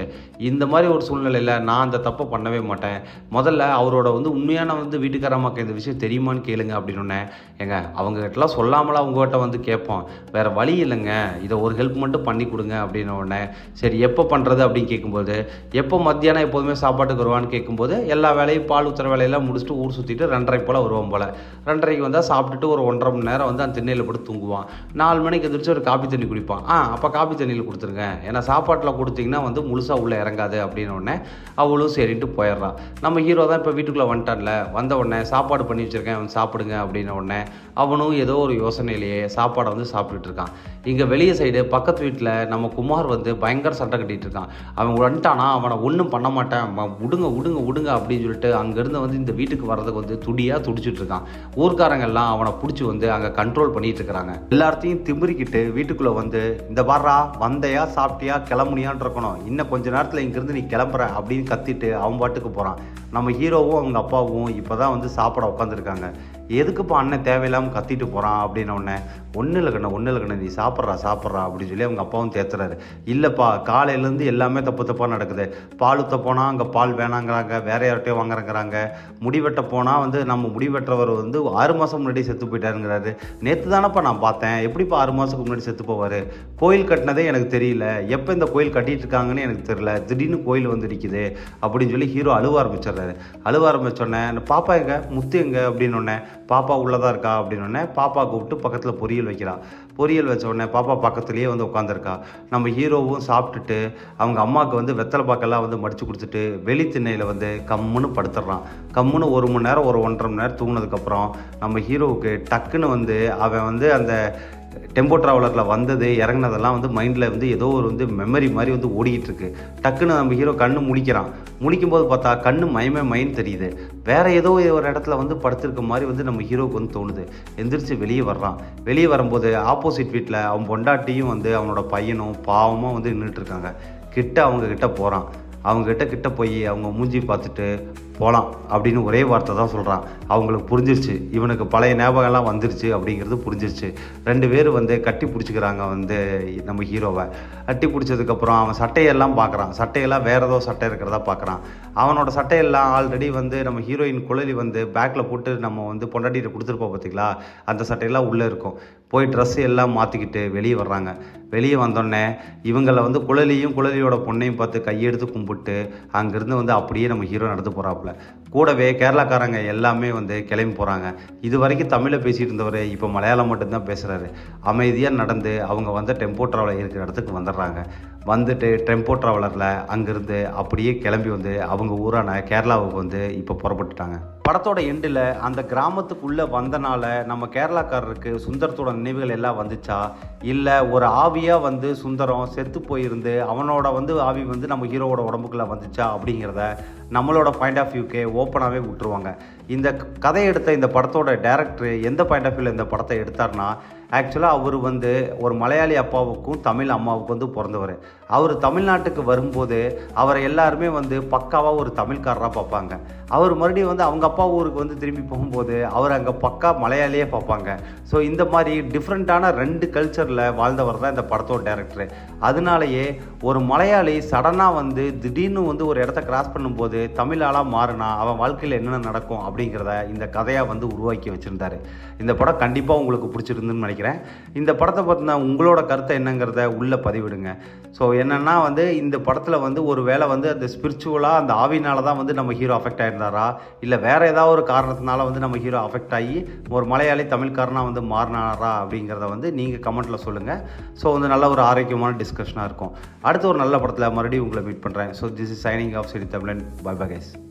இந்த மாதிரி ஒரு சூழ்நிலையில் நான் அந்த தப்பை பண்ணவே மாட்டேன், முதல்ல அவரோட வந்து உண்மையான வந்து வீட்டுக்காரம்மாக்கு இந்த விஷயம் தெரியுமான்னு கேளுங்க அப்படின்னு. ஏங்க அவங்ககிட்டலாம் சொல்லாமலாம் அவங்ககிட்ட வந்து கேட்போம், வேறு வழி இல்லைங்க, இதை ஒரு ஹெல்ப் மட்டும் பண்ணி கொடுங்க அப்படின்னோடனே, சரி எப்போ பண்ணுறது அப்படின்னு கேட்கும்போது, எப்போ மத்தியானம் எப்போதுமே சாப்பாட்டுக்கு வருவான்னு கேட்கும்போது, எல்லா வேலையும் பால் ஊற்றுற வேலையெல்லாம் முடிச்சுட்டு ஊர் சுற்றிட்டு 2:30 போல் வருவோம் போல். 2:30 வந்தால் சாப்பிட்டுட்டு ஒரு 1.5 மணி நேரம் வந்து அந்த திண்ணையில் போட்டு தூங்குவான். 4 மணிக்கு எந்திரிச்சு ஒரு காப்பி தண்ணி குடிப்பான். அப்போ காப்பி தண்ணியில் கொடுத்துருங்க, ஏன்னா சாப்பாட்டில் கொடுத்தீங்கன்னா வந்து முழுசாக உள்ளே இறங்காது அப்படின்னோடனே அவளும் சரின்ட்டு போயிடுறான். நம்ம ஹீரோ தான் இப்போ வீட்டுக்குள்ளே வந்துட்டான்ல, வந்த உடனே சாப்பாடு பண்ணி வச்சுருக்கேன் அவன் சாப்பிடுங்க அப்படின்ன உடனே அவனும் ஏதோ ஒரு யோசனையிலேயே சாப்பாடை வந்து சாப்பிட்டுட்டு இருக்கான். இங்கே வெளியே சைடு பக்கத்து வீட்டில் நம்ம குமார் வந்து பயங்கர சண்டை கட்டிகிட்டு இருக்கான். அவன் வந்துட்டானா அவனை ஒன்றும் பண்ண மாட்டேன், விடுங்க விடுங்க விடுங்க அப்படின்னு சொல்லிட்டு அங்கேருந்து வந்து இந்த வீட்டுக்கு வர்றதுக்கு வந்து துடிச்சிட்டு இருக்கான். ஊர்க்காரங்கெல்லாம் அவனை பிடிச்சி வந்து அங்கே கண்ட்ரோல் பண்ணிட்டு இருக்கிறாங்க. எல்லாத்தையும் திமிரிக்கிட்டு வீட்டுக்குள்ளே வந்து, இந்த வாரா வந்தையா சாப்பிட்டியா கிளம்புனியான் இருக்கணும், இன்னும் கொஞ்ச நேரத்தில் இங்கேருந்து நீ கிளம்புற அப்படின்னு கத்திட்டு அவன் பாட்டுக்கு போகிறான். நம்ம ஹீரோவும் அவங்க அப்பாவும் இப்போ தான் வந்து சாப்பிட உட்காந்துருக்காங்க. எதுக்குப்பா அண்ணன் தேவையில்லாமல் கத்திட்டு போகிறான் அப்படின்ன உடனே ஒன்றும் இல்லை கண்ணு நீ சாப்பிட்றா அப்படின்னு சொல்லி அவங்க அப்பாவும் தேத்துறாரு. இல்லைப்பா காலையிலேருந்து எல்லாமே தப்பாக நடக்குது. பால் ஊற்ற போனால் அங்கே பால் வேணாங்கிறாங்க, வேற யார்கிட்டயோ வாங்குறங்கிறாங்க. முடிவெட்ட போனால் வந்து நம்ம முடிவெற்றவர் வந்து 6 மாதம் முன்னாடி செத்து போயிட்டாருங்கிறாரு. நேற்று தானப்பா நான் பார்த்தேன், எப்படிப்பா 6 மாதத்துக்கு முன்னாடி செத்து போவார்? கோயில் கட்டினதே எனக்கு தெரியல, எப்போ இந்த கோயில் கட்டிகிட்டு இருக்காங்கன்னு எனக்கு தெரியல, திடீர்னு கோயில் வந்து நிற்கிது அப்படின்னு சொல்லி ஹீரோ அழுவ ஆரம்பிச்சிடுறாரு. அழுவ ஆரம்பிச்சோடனே பாப்பா எங்க, முத்து எங்க அப்படின்னு ஒன்னே, பாப்பா உள்ளதா இருக்கா அப்படின்னு பாப்பா கூப்பிட்டு பக்கத்தில் பொரியல் வைக்கிறா. பொரியல் வச்ச உடனே பாப்பா பக்கத்துலேயே வந்து உட்காந்துருக்கா. நம்ம ஹீரோவும் சாப்பிட்டுட்டு அவங்க அம்மாவுக்கு வந்து வெத்தலை பாக்கெல்லாம் வந்து மடித்து கொடுத்துட்டு வெளி திண்ணையில் வந்து கம்முன்னு படுத்துடுறான். கம்முன்னு 1 மணி நேரம் 1.5 மணி நேரம் தூங்கினதுக்கப்புறம் நம்ம ஹீரோவுக்கு டக்குன்னு வந்து அவன் வந்து அந்த டெம்போ ட்ராவலரில் வந்தது இறங்கினதெல்லாம் வந்து மைண்டில் வந்து ஏதோ ஒரு வந்து மெமரி மாதிரி வந்து ஓடிக்கிட்டு இருக்கு. டக்குன்னு நம்ம ஹீரோ கண்ணு முழிக்கிறான். முழிக்கும்போது பார்த்தா கண்ணு மைண்ட் தெரியுது. வேற ஏதோ ஒரு இடத்துல வந்து படுத்திருக்க மாதிரி வந்து நம்ம ஹீரோவுக்கு வந்து தோணுது. எந்திரிச்சு வெளியே வர்றான். வெளியே வரும்போது ஆப்போசிட் வீட்டில் அவன் பொண்டாட்டியும் வந்து அவனோட பையனும் பாவமாக வந்து நின்றுட்டு இருக்காங்க. அவங்க கிட்ட போகிறான். கிட்ட போய் அவங்க மூஞ்சி பார்த்துட்டு போகலாம் அப்படின்னு ஒரே வார்த்தை தான் சொல்கிறான். அவங்களுக்கு புரிஞ்சிருச்சு, இவனுக்கு பழைய ஞாபகம்லாம் வந்துருச்சு அப்படிங்கிறது புரிஞ்சிருச்சு. 2 பேர் வந்து கட்டி பிடிச்சிக்கிறாங்க வந்து நம்ம ஹீரோவை. கட்டி பிடிச்சதுக்கப்புறம் அவன் சட்டையெல்லாம் பார்க்குறான். சட்டையெல்லாம் வேறு ஏதோ சட்டை இருக்கிறதா பார்க்குறான். அவனோட சட்டையெல்லாம் ஆல்ரெடி வந்து நம்ம ஹீரோயின் குழலி வந்து பேக்கில் போட்டு நம்ம வந்து பொண்டாட்டிகிட்ட கொடுத்துருப்போம் பார்த்திங்களா, அந்த சட்டையெல்லாம் உள்ளே இருக்கும். போய் ட்ரெஸ்ஸு எல்லாம் மாற்றிக்கிட்டு வெளியே வர்றாங்க. வெளியே வந்தோடனே இவங்களை வந்து குழலியோட பொண்ணையும் பார்த்து கையெடுத்து கும்பிட்டு அங்கேருந்து வந்து அப்படியே நம்ம ஹீரோ நடந்து போகிறாப்புல. கூடவே கேரளாக்காரங்க எல்லாமே வந்து கிளம்பி போகிறாங்க. இது வரைக்கும் தமிழில் பேசிகிட்டு இருந்தவர் இப்போ மலையாளம் மட்டும்தான் பேசுகிறாரு. அமைதியாக நடந்து அவங்க வந்து டெம்போ ட்ராவலர் இருக்கிற இடத்துக்கு வந்துடுறாங்க. வந்துட்டு டெம்போ ட்ராவலரில் அங்கேருந்து அப்படியே கிளம்பி வந்து அவங்க ஊரான கேரளாவுக்கு வந்து இப்போ புறப்பட்டுட்டாங்க. படத்தோட எண்டில் அந்த கிராமத்துக்குள்ளே வந்தனால நம்ம கேரளாக்காரருக்கு சுந்தரத்தோட நினைவுகள் எல்லாம் வந்துச்சா, இல்லை ஒரு ஆவியாக வந்து சுந்தரம் செத்து போயிருந்து அவனோட வந்து ஆவி வந்து நம்ம ஹீரோவோட உடம்புக்குள்ளே வந்துச்சா அப்படிங்கிறத நம்மளோட பாயிண்ட் ஆஃப் வியூக்கே ஓப்பனாகவே விட்டுருவாங்க. இந்த கதையை எடுத்த இந்த படத்தோட டைரக்டர் எந்த பாயிண்ட் ஆஃப் வியூவில் இந்த படத்தை எடுத்தார்னா, ஆக்சுவலாக அவர் வந்து ஒரு மலையாளி அப்பாவுக்கும் தமிழ் அம்மாவுக்கும் வந்து பிறந்தவர். அவர் தமிழ்நாட்டுக்கு வரும்போது அவரை எல்லாருமே வந்து பக்காவாக ஒரு தமிழ்காரராக பார்ப்பாங்க. அவர் மறுபடியும் வந்து அவங்க அப்பா ஊருக்கு வந்து திரும்பி போகும்போது அவர் அங்கே பக்கா மலையாளியே பார்ப்பாங்க. ஸோ இந்த மாதிரி டிஃப்ரெண்ட்டான 2 கல்ச்சரில் வாழ்ந்தவர் தான் இந்த படத்தோட டைரக்டர். அதனாலேயே ஒரு மலையாளி சடனாக வந்து திடீர்னு வந்து ஒரு இடத்த கிராஸ் பண்ணும்போது தமிழாளாக மாறினா அவன் வாழ்க்கையில் என்னென்ன நடக்கும் அப்படிங்கிறத இந்த கதையாக வந்து உருவாக்கி வச்சுருந்தார். இந்த படம் கண்டிப்பாக உங்களுக்கு பிடிச்சிருந்துன்னு நினைக்கிறேன். இந்த படத்தை பற்றின உங்களோட கருத்தை என்னங்கிறத உள்ளே பதிவிடுங்க. ஸோ என்னென்னா வந்து இந்த படத்தில் வந்து ஒரு வேளை வந்து அந்த ஸ்பிரிச்சுவலாக அந்த ஆவினால தான் வந்து நம்ம ஹீரோ அஃபெக்ட் ஆகிருந்தாரா, இல்லை வேறு ஏதாவது ஒரு காரணத்தினால வந்து நம்ம ஹீரோ அஃபெக்ட் ஆகி ஒரு மலையாளி தமிழ்காரனாக வந்து மாறினாரா அப்படிங்கிறத வந்து நீங்கள் கமெண்ட்டில் சொல்லுங்கள். ஸோ வந்து நல்ல ஒரு ஆரோக்கியமான டிஸ்கஷனாக இருக்கும். அடுத்த ஒரு நல்ல படத்தில் மறுபடியும் உங்களை மீட் பண்ணுறேன். So this is signing off CD Tamilan. Bye bye guys.